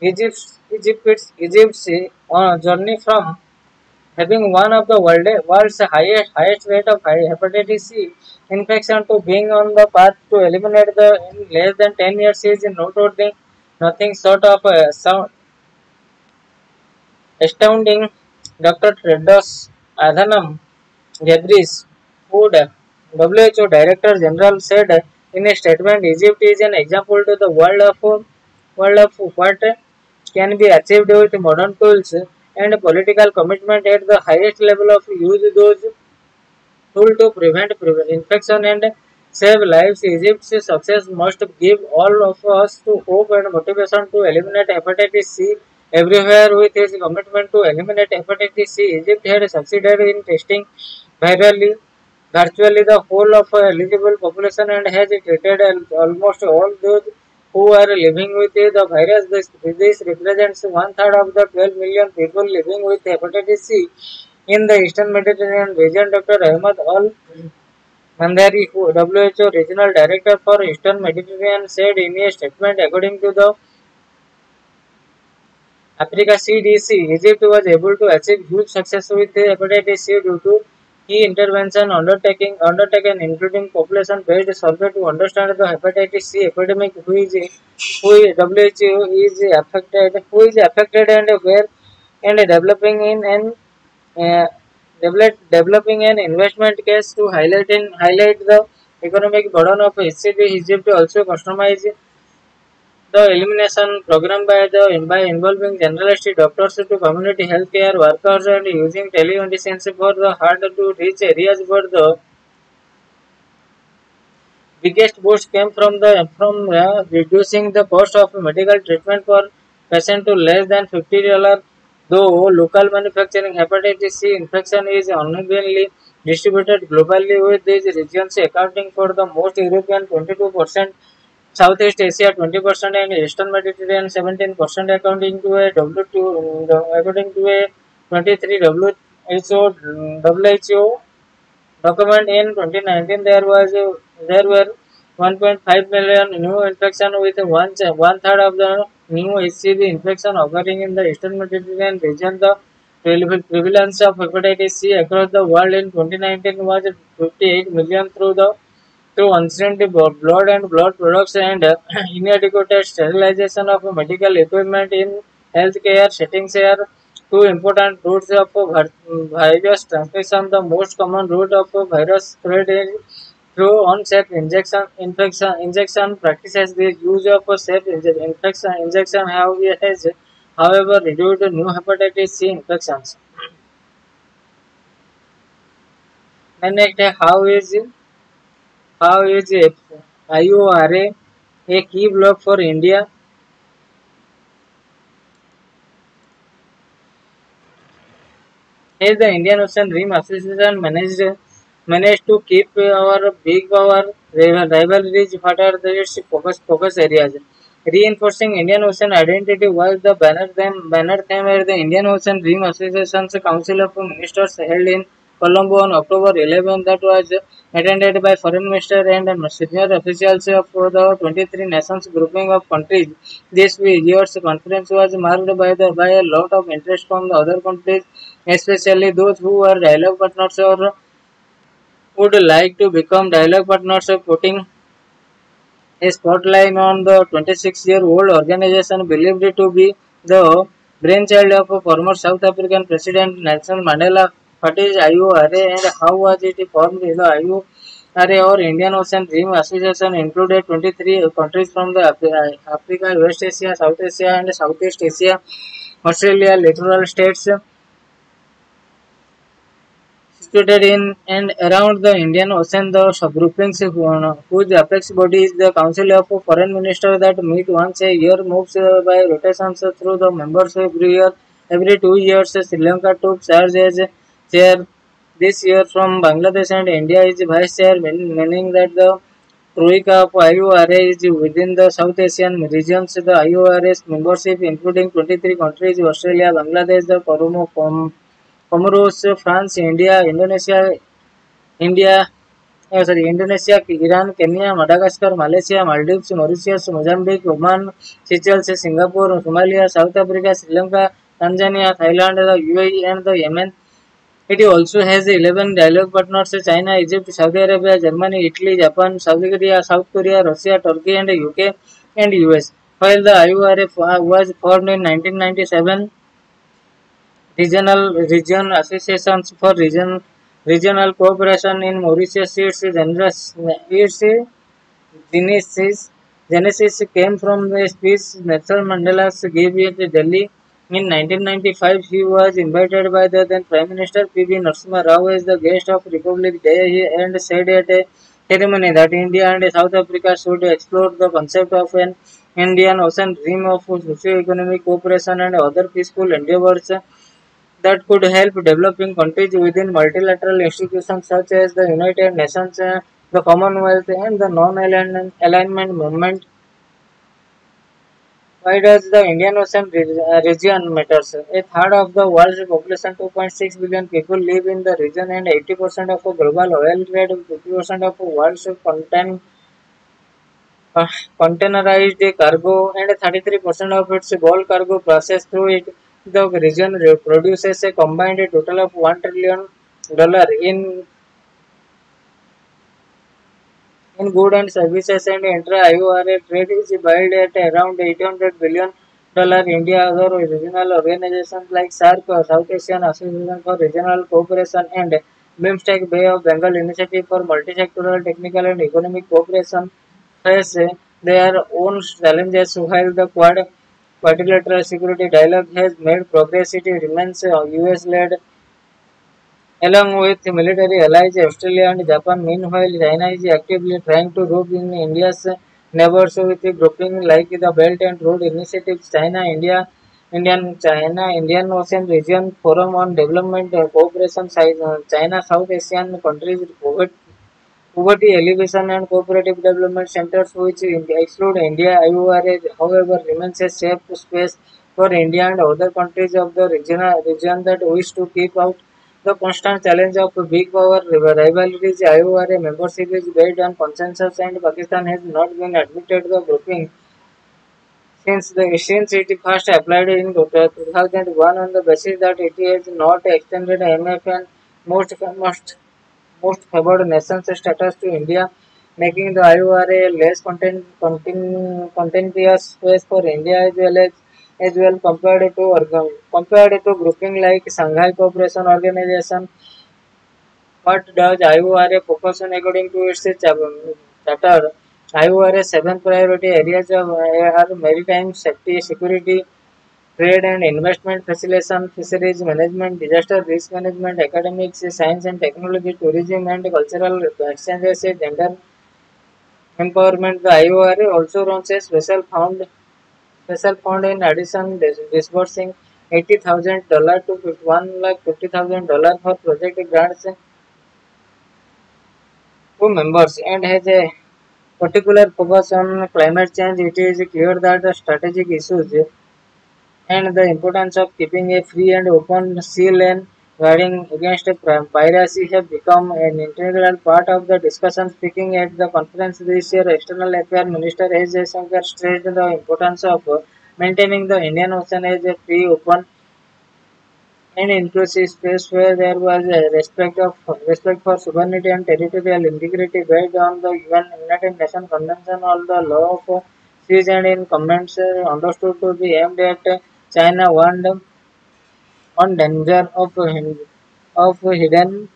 Egypt's journey from having one of the world's highest rate of hepatitis C infection to being on the path to eliminate the in less than 10 years is nothing short of astounding. Dr. Tedros Adhanom Ghebreyesus, WHO Director General, said in a statement, Egypt is an example to the world of what can be achieved with modern tools and political commitment at the highest level of use those tools to prevent infection and save lives. Egypt's success must give all of us to hope and motivation to eliminate hepatitis C everywhere. With its commitment to eliminate hepatitis C, Egypt had succeeded in testing virally virtually the whole of eligible population and has treated almost all those who are living with the virus. This represents one third of the 12 million people living with hepatitis C in the Eastern Mediterranean region. Dr. Ahmad Al Mandhari, WHO Regional Director for Eastern Mediterranean, said in a statement, according to the Africa CDC, Egypt was able to achieve huge success with hepatitis C due to key intervention undertaken including population-based survey to understand the hepatitis C epidemic, WHO is affected and where and developing in uh, developing an investment case to highlight the economic burden of HCB. Egypt also customized the elimination program by involving generalist doctors to community healthcare workers and using telemedicine for the hard to reach areas for the biggest boost came from reducing the cost of medical treatment for patient to less than $50. Though local manufacturing hepatitis C infection is unevenly distributed globally, with these regions accounting for the most European 22%, Southeast Asia 20%, and Eastern Mediterranean 17%, according to a 23 WHO document in 2019, there were 1.5 million new infections with one third of the new HCV infection occurring in the Eastern Mediterranean region. The prevalence of hepatitis C across the world in 2019 was 58 million through uncertainty blood and blood products and inadequate sterilization of medical equipment in healthcare settings are two important routes of virus transmission. The most common route of virus spread is through unsafe injection practices. The use of safe injection has, however, reduced new hepatitis C infections. Then next, how is IORA a key block for India? As the Indian Ocean Rim Association managed to keep our big power rivalries what are the its focus areas. Reinforcing Indian Ocean identity was the banner theme at the Indian Ocean Rim Association's Council of Ministers held in Colombo on October 11 that was attended by foreign minister and senior officials of the 23 nations grouping of countries. This year's conference was marked by a lot of interest from the other countries, especially those who were dialogue partners or would like to become dialogue partners, putting a spotlight on the 26-year-old organization believed to be the brainchild of former South African President Nelson Mandela. What is IORA and how was it formed? The IORA or Indian Ocean Rim Association included 23 countries from the Africa, West Asia, South Asia, and Southeast Asia, Australia, littoral states, situated in and around the Indian Ocean. The subgroupings whose apex body is the Council of Foreign Ministers that meet once a year moves by rotations through the members every year. Every 2 years, Sri Lanka took charge as chair. This year from Bangladesh and India is vice chair, meaning that the Troika of IORA is within the South Asian regions. The IORA's membership, including 23 countries, Australia, Bangladesh, the Comoros, France, India, Indonesia, Iran, Kenya, Madagascar, Malaysia, Maldives, Mauritius, Mozambique, Oman, Seychelles, Singapore, Somalia, South Africa, Sri Lanka, Tanzania, Thailand, the UAE, and the Yemen. It also has 11 dialogue partners: China, Egypt, Saudi Arabia, Germany, Italy, Japan, South Korea, Russia, Turkey, and UK and US. While the IORA was formed in 1997, region associations for regional cooperation in Mauritius. Its genesis genesis came from the speech Nelson Mandela gave at Delhi in 1995. He was invited by the then Prime Minister P.V. Narasimha Rao as the guest of Republic Day and said at a ceremony that India and South Africa should explore the concept of an Indian Ocean Rim of socio-economic cooperation and other peaceful endeavors that could help developing countries within multilateral institutions such as the United Nations, the Commonwealth, and the non-alignment movement. Why does the Indian Ocean region matters? A third of the world's population, 2.6 billion people, live in the region, and 80% of global oil trade, 50% of world's containerized cargo, and 33% of its bulk cargo passes through it. The region produces a combined total of $1 trillion in goods and services, and intra-IORA trade is valued at around $800 billion. India, other regional organizations like SARC, South Asian Association for Regional Cooperation, and BIMSTEC Bay of Bengal Initiative for Multisectoral Technical and Economic Cooperation face their own challenges. While the quadrilateral security dialogue has made progress, it remains US-led along with military allies Australia and Japan. Meanwhile, China is actively trying to rope in India's neighbors with a grouping like the Belt and Road Initiative, Indian Ocean Region Forum on Development Cooperation, China South Asian countries poverty alleviation and cooperative development centers, which exclude India. IORA, however, remains a safe space for India and other countries of the region that wish to keep out the constant challenge of big power rivalries. IORA membership is based on consensus, and Pakistan has not been admitted the grouping since it first applied in 2001 on the basis that it has not extended MFN most most favored nations status to India, making the IORA less contentious space for India as well compared to grouping like Shanghai Cooperation Organization. What does IORA focus on according to its charter? IORA seven priority areas are maritime safety, security, trade and investment facilitation, fisheries management, disaster risk management, academics, science and technology, tourism and cultural exchanges, gender empowerment. The IORA also runs a special fund in addition disbursing $80,000 to $1,50,000 for project grants to members and has a particular focus on climate change. It is clear that the strategic issues and the importance of keeping a free and open sea lane guarding against piracy have become an integral part of the discussion. Speaking at the conference this year, External Affairs Minister S. Jaishankar stressed the importance of maintaining the Indian Ocean as a free, open, and inclusive space where there was a respect for sovereignty and territorial integrity based on the United Nations Convention on the Law of Seas and in comments understood to be aimed at China warned on danger of hidden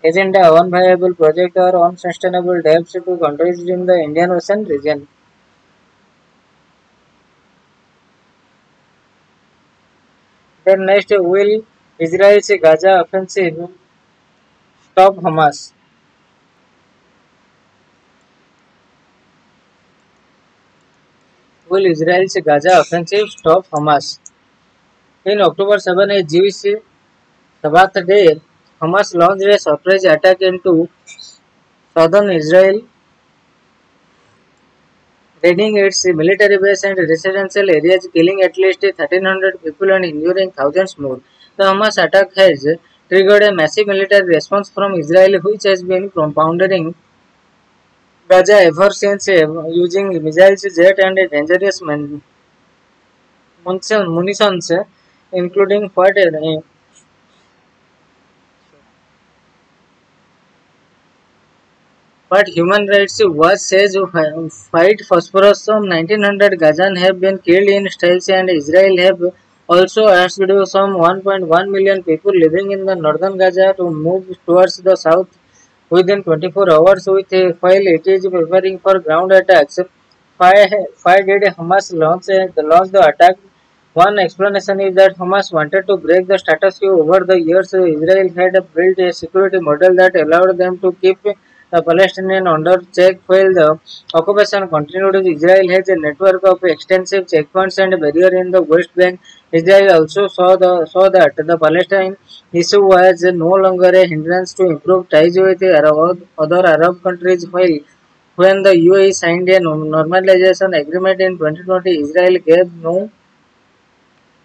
agenda, unviable project or unsustainable depths to countries in the Indian Ocean region. Then next, will Israel's Gaza offensive stop Hamas? Will Israel's Gaza offensive stop Hamas? In October 7, a Jewish Sabbath day, Hamas launched a surprise attack into southern Israel, raiding its military base and residential areas, killing at least 1,300 people and injuring thousands more. The Hamas attack has triggered a massive military response from Israel, which has been compounding Gaza ever since, using missiles, jet, and dangerous munitions, including what Human Rights Watch says fight phosphorus. Some 1900 Gazan have been killed in strikes, and Israel have also asked some 1.1 million people living in the northern Gaza to move towards the south within 24 hours. While it is preparing for ground attacks, why did Hamas launch the attack? One explanation is that Hamas wanted to break the status quo. Over the years. Israel had built a security model that allowed them to keep the Palestinians under check while the occupation continued. Israel has a network of extensive checkpoints and barriers in the West Bank. Israel also saw that the Palestine issue was no longer a hindrance to improve ties with other Arab countries. While when the UAE signed a normalization agreement in 2020, Israel gave no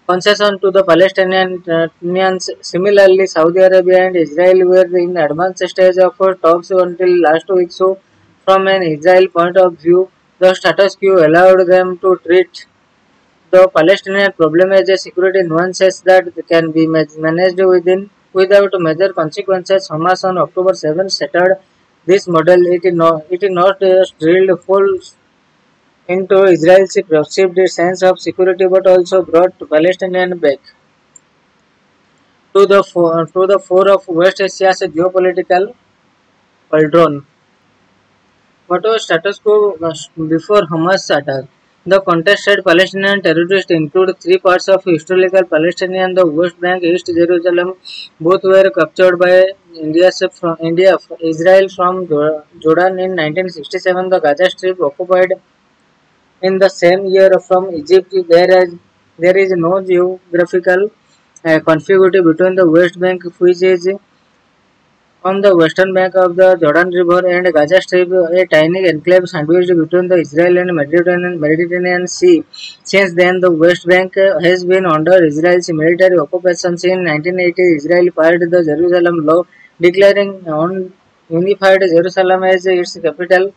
concession to the Palestinians. Similarly, Saudi Arabia and Israel were in advanced stage of talks until last week. So, from an Israel point of view, the status quo allowed them to treat the Palestinian problem as a security nuisance that can be managed without major consequences. Hamas on October 7 shattered this model. It is not just drilled into Israel's perceived sense of security, but also brought Palestinians back to the fore of West Asia's geopolitical cauldron. What was status quo before Hamas attack? The contested Palestinian territories include three parts of historical Palestine: the West Bank, East Jerusalem. Both were captured by India, Israel from Jordan in 1967. The Gaza Strip occupied in the same year from Egypt. There is no geographical contiguity between the West Bank, which is on the western bank of the Jordan River, and Gaza Strip, a tiny enclave sandwiched between the Israel and Mediterranean Sea. Since then, the West Bank has been under Israel's military occupation. In 1980, Israel passed the Jerusalem Law, declaring on unified Jerusalem as its capital,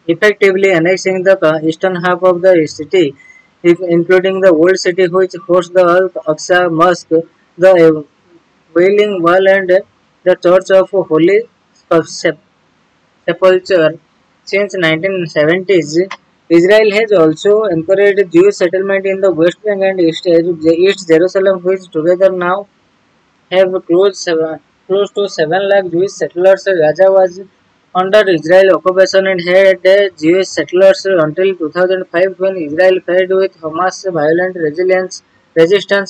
effectively annexing the eastern half of the city, including the old city which hosts the Al-Aqsa Mosque, the Wailing Wall, and the Church of Holy Sepulchre. Since 1970s, Israel has also encouraged Jewish settlement in the West Bank and East Jerusalem, which together now have close to 7 lakh Jewish settlers. Gaza was under Israel occupation and had Jewish settlers until 2005, when Israel faced with Hamas' violent resistance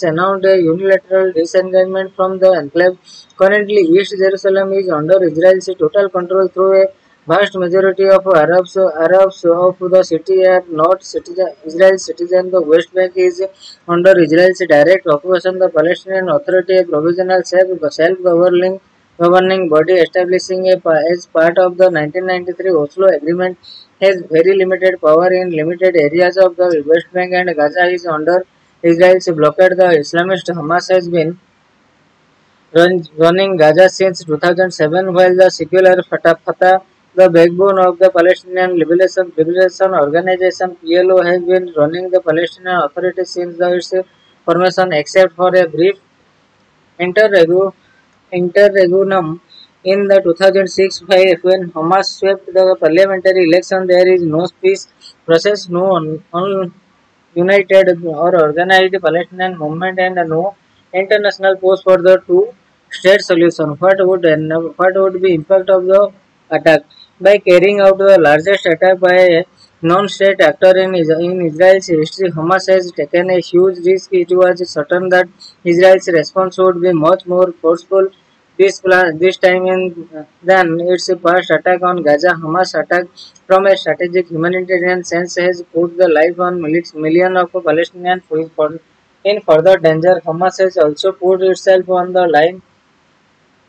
announced a unilateral disengagement from the enclave. Currently, East Jerusalem is under Israel's total control through a vast majority of Arabs of the city are not Israel citizens. The West Bank is under Israel's direct occupation. The Palestinian Authority, a provisional self-governing body establishing as part of the 1993 Oslo Agreement, has very limited power in limited areas of the West Bank, and Gaza is under Israel's blockade. The Islamist Hamas has been running Gaza since 2007, while the secular Fatah, the backbone of the Palestinian Liberation Organization (PLO), has been running the Palestinian Authority since its formation, except for a brief interregnum in the 2006 when Hamas swept the parliamentary election. There is no peace process, no united or organized Palestinian movement, and no international pause for the two-state solution. What would be impact of the attack? By carrying out the largest attack by a non-state actor in Israel's history, Hamas has taken a huge risk. It was certain that Israel's response would be much more forceful this time than its past attack on Gaza. Hamas attack from a strategic humanitarian sense has put the life on millions of Palestinians in further danger. Hamas has also put itself on the line.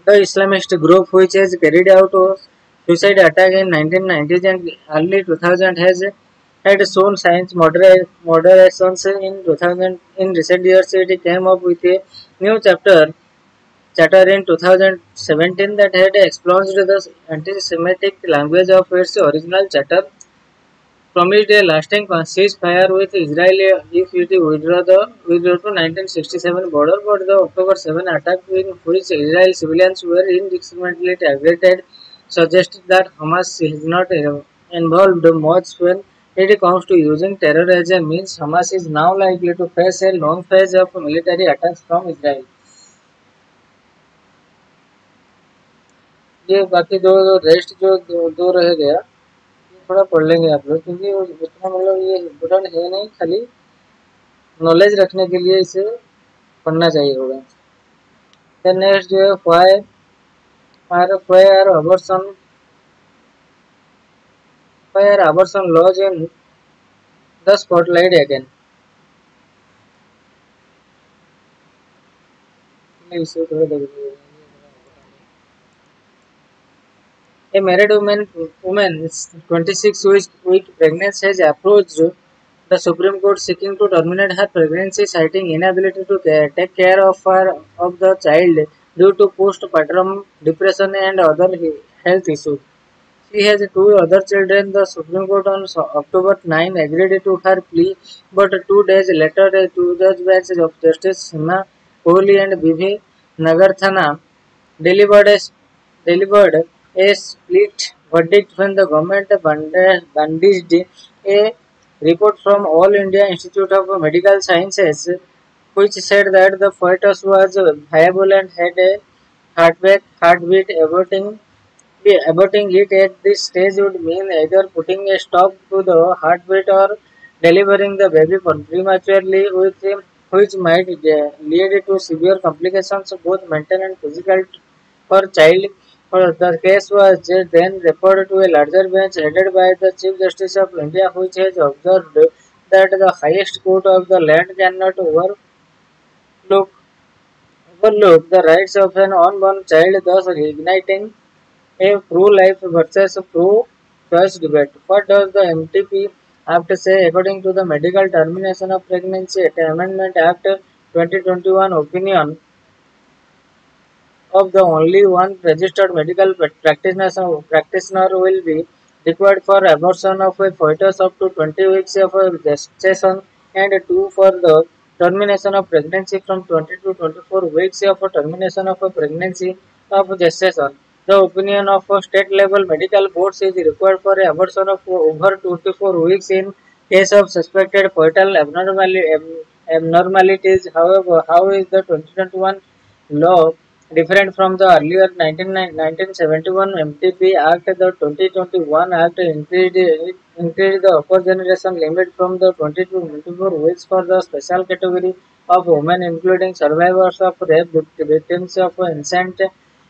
The Islamist group, which has carried out a suicide attack in 1990s and early 2000s, has had shown signs moderations in 2000. In recent years, it came up with a new chapter in 2017 that had expunged the anti-Semitic language of its original charter, promised a lasting ceasefire with Israel if it withdraw to 1967 border, but the October 7 attack, in which Israeli civilians were indiscriminately targeted, suggested that Hamas is not involved much when it comes to using terror as a means. Hamas is now likely to face a long phase of military attacks from Israel. ये बाकी दो rest दो रह गया, थोड़ा पढ़ लेंगे आप लोग, क्योंकि उतना मतलब ये इम्पोर्टेंट है नहीं, खाली नॉलेज रखने के लिए इसे पढ़ना चाहिए होगा. देन नेक्स्ट जो है why are abortion laws in the spotlight again? इसे थोड़ा देखिए. A married woman 26-week pregnancy has approached the Supreme Court seeking to terminate her pregnancy, citing inability to take care of the child due to postpartum depression and other health issues. She has two other children. The Supreme Court on October 9 agreed to her plea, but 2 days later, a two-judge bench of Justice Hima Kohli and B.V. Nagarthana delivered a, delivered a split verdict when the government bandaged A report from All India Institute of Medical Sciences which said that the fetus was viable and had a heartbeat aborting it at this stage would mean either putting a stop to the heartbeat or delivering the baby prematurely, which might lead to severe complications, both mental and physical, for child. The case was then referred to a larger bench headed by the Chief Justice of India, which has observed that the highest court of the land cannot look, overlook the rights of an unborn child, thus igniting a pro-life versus pro-choice debate. What does the MTP have to say? According to the Medical Termination of Pregnancy Amendment Act 2021 opinion of the only one registered medical practitioner will be required for abortion of a fetus up to 20 weeks of gestation and two for the termination of pregnancy from 20 to 24 weeks of termination of a pregnancy of gestation. The opinion of a state level medical boards is required for abortion of over 24 weeks in case of suspected fetal abnormalities. However, how is the 2021 law different from the earlier 1971 MTP Act? The 2021 Act increased the upper generation limit from the 20 to 24 weeks for the special category of women, including survivors of rape, victims of incest,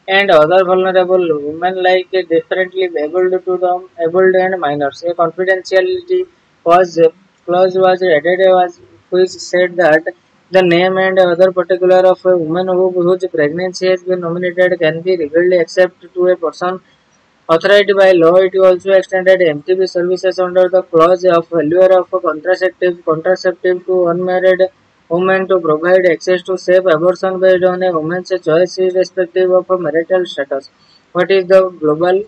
and other vulnerable women like differently abled and minors. A confidentiality was clause was added which said that the name and other particular of a woman whose pregnancy has been nominated can be revealed except to a person authorized by law. It also extended MTB services under the clause of failure of a contraceptive to unmarried women to provide access to safe abortion based on a woman's choice irrespective of a marital status. What is the global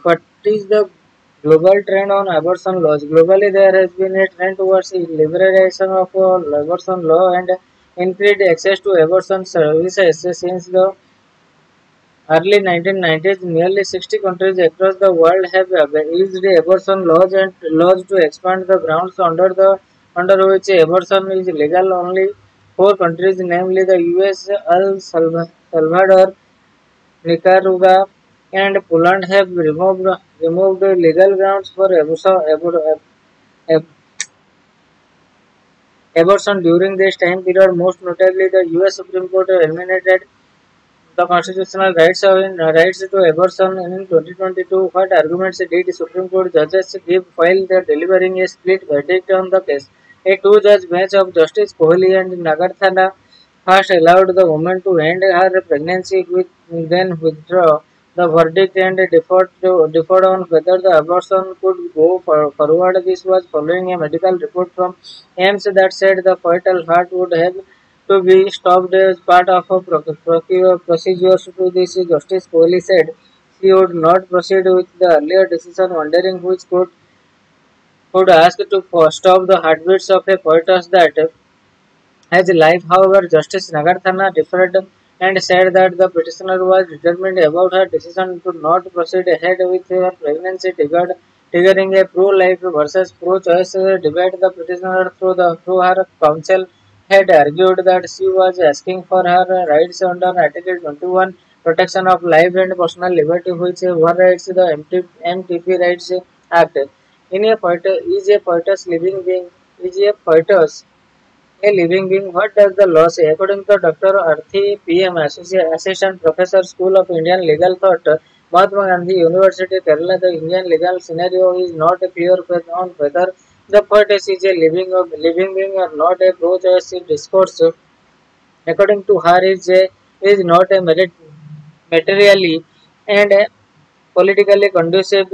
What is the global trend on abortion laws? Globally, there has been a trend towards the liberalization of abortion law and increased access to abortion services since the early 1990s. Nearly 60 countries across the world have used abortion laws and laws to expand the grounds under which abortion is legal. Only four countries, namely the US, Salvador, Nicaragua and Poland have removed legal grounds for ab- abortion during this time period. Most notably, the U.S. Supreme Court eliminated the constitutional rights to abortion in 2022. What arguments did Supreme Court judges give while they delivering a split verdict on the case? A two-judge bench of Justice Kohli and Nagarthana first allowed the woman to end her pregnancy, then withdraw the verdict and deferred on whether the abortion could go forward. This was following a medical report from AIMS that said the fetal heart would have to be stopped as part of a procedure. To this, Justice Kohli said she would not proceed with the earlier decision, wondering which court could ask to stop the heartbeats of a fetus that has life. However, Justice Nagarthana differed and said that the petitioner was determined about her decision to not proceed ahead with her pregnancy, triggering a pro-life versus pro-choice debate. The petitioner, through her counsel, had argued that she was asking for her rights under Article 21, protection of life and personal liberty, which overrides the MTP Rights Act. In a fetus, is a fetus living being? Is a fetus a living being? What does the law say? According to Dr. Arthi PM, Assistant Professor, School of Indian Legal Thought, Mahatma Gandhi University, Kerala, the Indian legal scenario is not clear on whether the fetus is a living being or not. A pro-choice discourse, according to her, is not a materially and politically conducive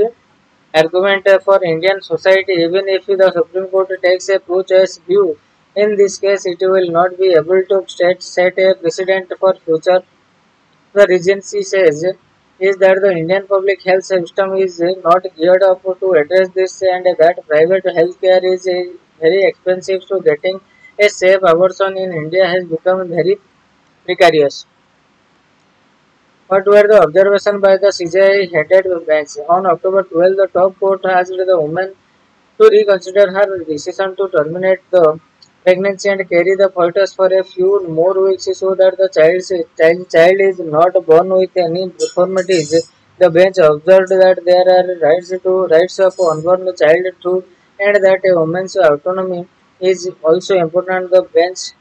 argument for Indian society. Even if the Supreme Court takes a pro-choice view, in this case it will not be able to set a precedent for future. The reason she says is that the Indian public health system is not geared up to address this and that private healthcare is very expensive, so getting a safe abortion in India has become very precarious. What were the observations by the CJI-headed bench? On October 12, the top court asked the woman to reconsider her decision to terminate the pregnancy and carry the fetus for a few more weeks so that the child is not born with any deformities. The bench observed that there are rights of unborn child too, and that a woman's autonomy is also important. The bench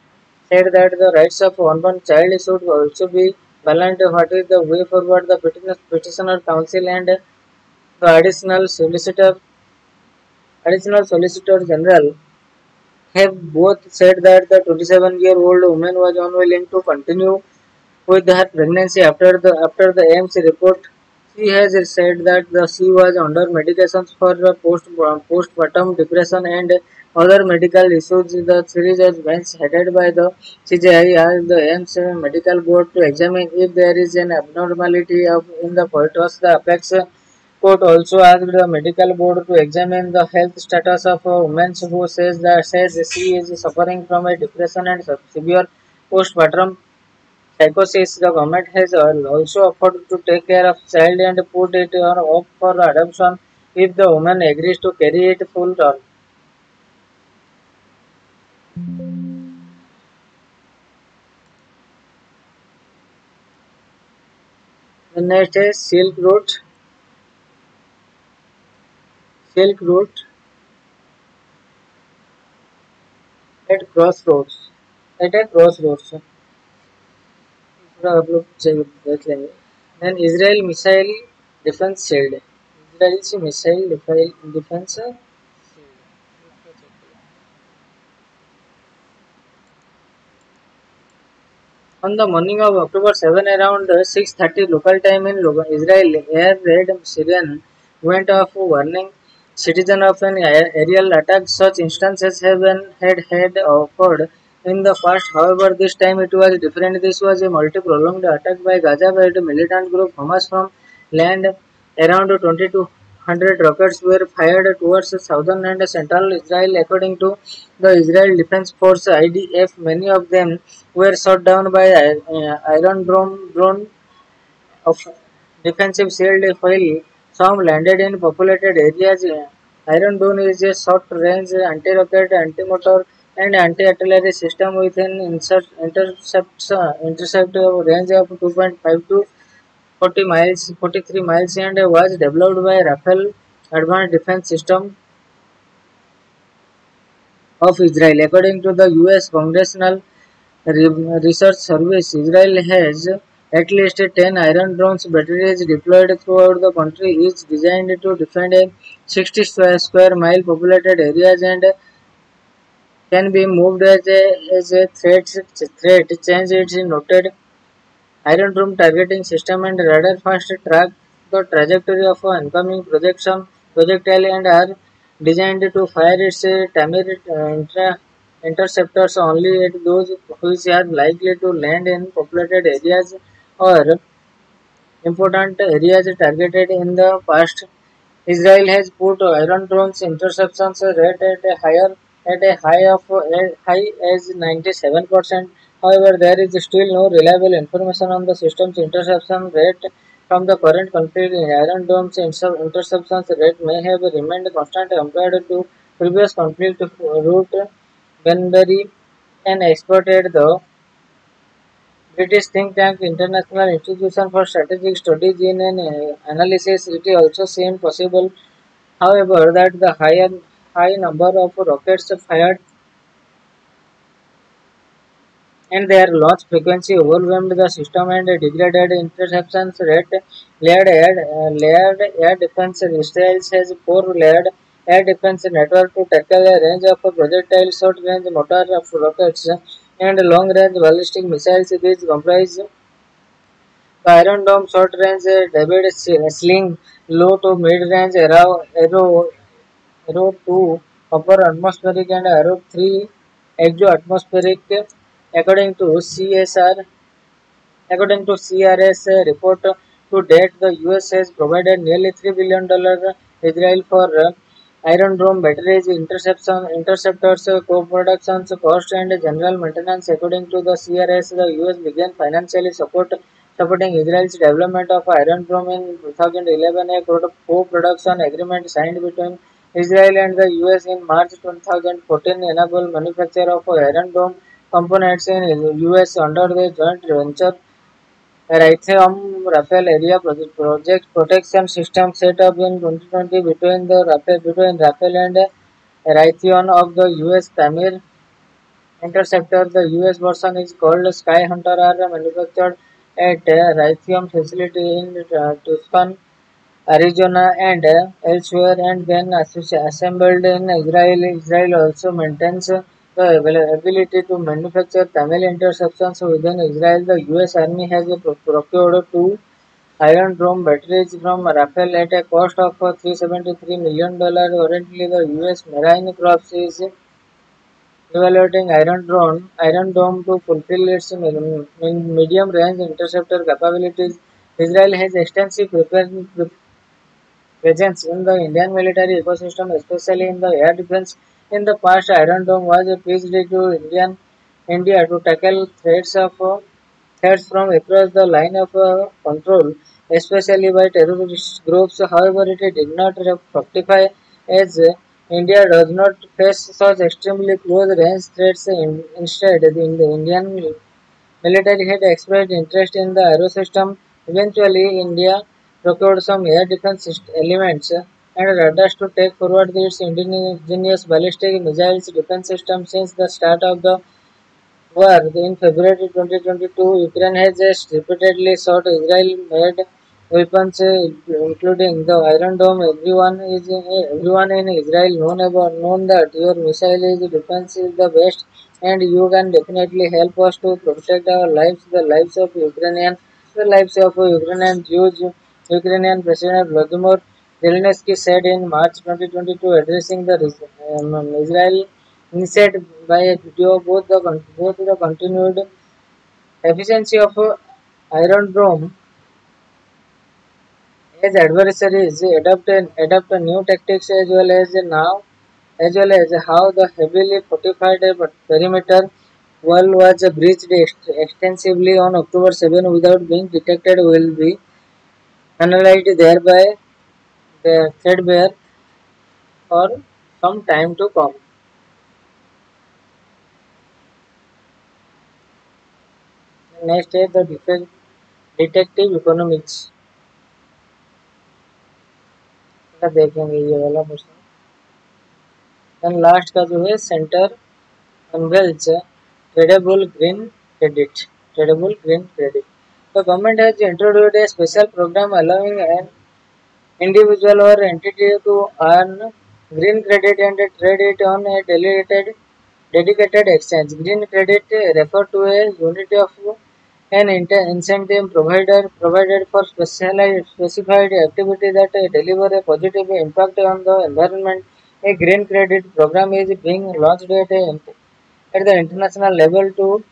said that the rights of unborn child should also be balanced. What is the way forward? The petitioner council and the additional solicitor general have both said that the 27-year-old woman was unwilling to continue with her pregnancy after the AMC report. She has said that she was under medications for postpartum depression and other medical issues. The three-judge bench headed by the CJI asked the AMC medical board to examine if there is an abnormality in the fetus. The apex court also asked the medical board to examine the health status of a woman who says she is suffering from a depression and severe postpartum psychosis. The government has also offered to take care of child and put it on up for adoption if the woman agrees to carry it full term. The next is Silk Route at crossroads. At a crossroads. पूरा आप लोग देख लेंगे. Then Israel missile defense shield. Israel's missile defense shield. On the morning of October 7 around 6:30 local time in Israel, air raid siren went off warning citizens of an aerial attack. Such instances had occurred in the past. However, this time it was different. This was a multi-prolonged attack by Gaza by the militant group Hamas from land. Around 2,200 rockets were fired towards southern and central Israel, according to the Israel Defense Force (IDF). Many of them were shot down by Iron drone of defensive shield while some landed in populated areas. Iron Dome is a short-range anti-rocket, anti-mortar, and anti-artillery system with an intercept range of 2.5 to 43 miles, and was developed by Rafael Advanced Defense System of Israel. According to the U.S. Congressional Research Service, Israel has at least 10 Iron Drones batteries deployed throughout the country, each designed to defend a 60 square mile populated areas and can be moved as a threat change. It's noted Iron Dome targeting system and radar fast track the trajectory of an incoming projectile and are designed to fire its interceptors only at those which are likely to land in populated areas or important areas targeted in the past. Israel has put Iron Drone's interceptions rate at a high as 97%. However, there is still no reliable information on the system's interception rate from the current conflict. Iron Dome's interception rate may have remained constant compared to previous conflict route. Benberry, an expert at the British think tank International Institution for Strategic Studies, in an analysis, it also seemed possible, however, that the high number of rockets fired and their launch frequency overwhelmed the system and degraded interception rate. Layered air defense. Israel has four layered air defense network to tackle a range of projectile, short-range mortar rockets, and long-range ballistic missiles. These comprise the Iron Dome short-range David Sling, low to mid-range Arrow 2 upper atmospheric, and Arrow 3 exo-atmospheric. According to CRS report, to date the US has provided nearly $3 billion Israel for Iron Dome batteries, interceptors, co-productions, cost and general maintenance. According to the CRS, the US began financially supporting Israel's development of Iron Dome in 2011. A co-production agreement signed between Israel and the US in March 2014 enabled manufacture of Iron Dome components in US under the joint venture Raytheon Rafael Area Project Protection System set up in 2020 between Rafael and Raytheon of the US Tamir Interceptor. The US version is called Sky Hunter are manufactured at Raytheon facility in Tucson, Arizona and elsewhere and then assembled in Israel. Israel also maintains the ability to manufacture Tamil interceptions within Israel. The US Army has procured two Iron Dome batteries from Rafael at a cost of $373 million. Currently, the US Marine Corps is evaluating Iron Dome to fulfill its medium-range interceptor capabilities. Israel has extensive presence in the Indian military ecosystem, especially in the air defense. In the past, Iron Dome was pitched to India to tackle threats from across the line of control, especially by terrorist groups. However, it did not fructify as India does not face such extremely close range threats. Instead, the Indian military had expressed interest in the aero system. Eventually, India procured some air defense elements and radars to take forward its indigenous ballistic missiles defense system. Since the start of the war in February 2022, Ukraine has just repeatedly sought Israel-made weapons, including the Iron Dome. Everyone in Israel known that your missile is defense is the best, and you can definitely help us to protect our lives, the lives of Ukrainian Jews. Ukrainian President Vladimir Zelensky said in March 2022, addressing the Israel instead by a video. Both the continued efficiency of Iron Dome as adversaries adapt new tactics as well as how the heavily fortified perimeter wall was breached extensively on October 7 without being detected will be analyzed thereby the threadbare for some time to come. Next है the detective economics का देखेंगे ये वाला question. Then last का जो है centre engilsh tradable green credit. The government has introduced a special program allowing an individual or entity to earn green credit and trade it on a dedicated exchange. Green credit refer to a unit of an incentive provided for specified activity that deliver a positive impact on the environment. A green credit program is being launched at the international level to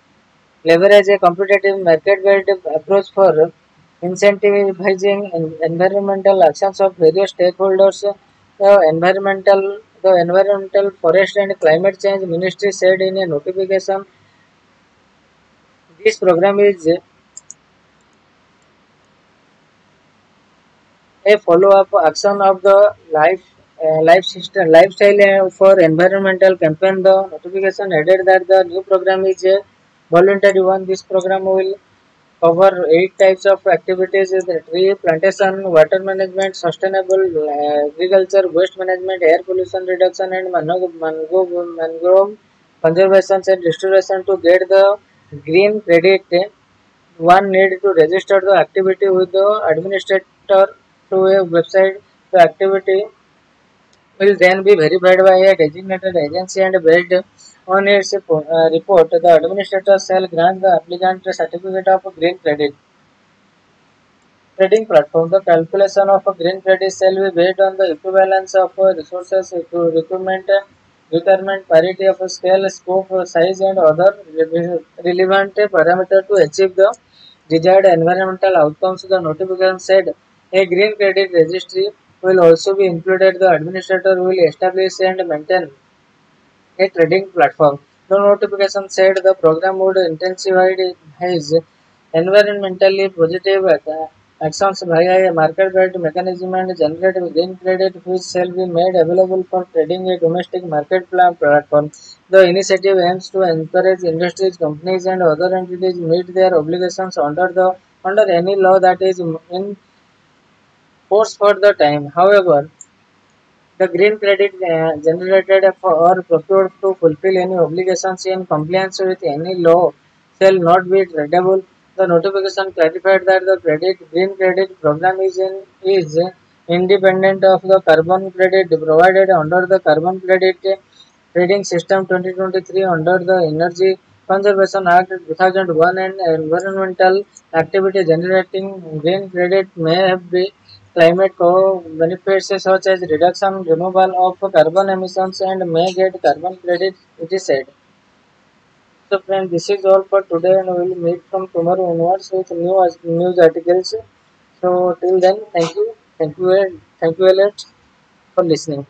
leverage a competitive market-based approach for incentivizing environmental actions of various stakeholders. The Environmental, Forest and Climate Change Ministry said in a notification, this program is a follow-up action of the lifestyle for environmental campaign. The notification added that the new program is a voluntary one. This program will cover 8 types of activities: the tree plantation, water management, sustainable agriculture, waste management, air pollution reduction, and mangrove conservation and restoration. To get the green credit, one need to register the activity with the administrator through a website. The activity will then be verified by a designated agency and based on its report, the administrator shall grant the applicant a certificate of green credit. Trading platform. The calculation of a green credit shall be based on the equivalence of resources, requirement, parity of scale, scope, size, and other relevant parameters to achieve the desired environmental outcomes. The notification said a green credit registry will also be included. The administrator will establish and maintain a trading platform. The notification said the program would intensify his environmentally positive actions via a market-based mechanism and generate green credit which shall be made available for trading a domestic market platform. The initiative aims to encourage industries, companies and other entities meet their obligations under any law that is in force for the time. However, the green credit generated or procured to fulfill any obligations in compliance with any law shall not be tradable. The notification clarified that the green credit program is independent of the carbon credit provided under the carbon credit trading system 2023 under the Energy Conservation Act 2001 and environmental activity generating green credit may have be climate benefits such as reduction removal of carbon emissions and may get carbon credit, it is said. So friends, this is all for today and we will meet from tomorrow onwards with news articles. So till then, thank you, thank you a lot for listening.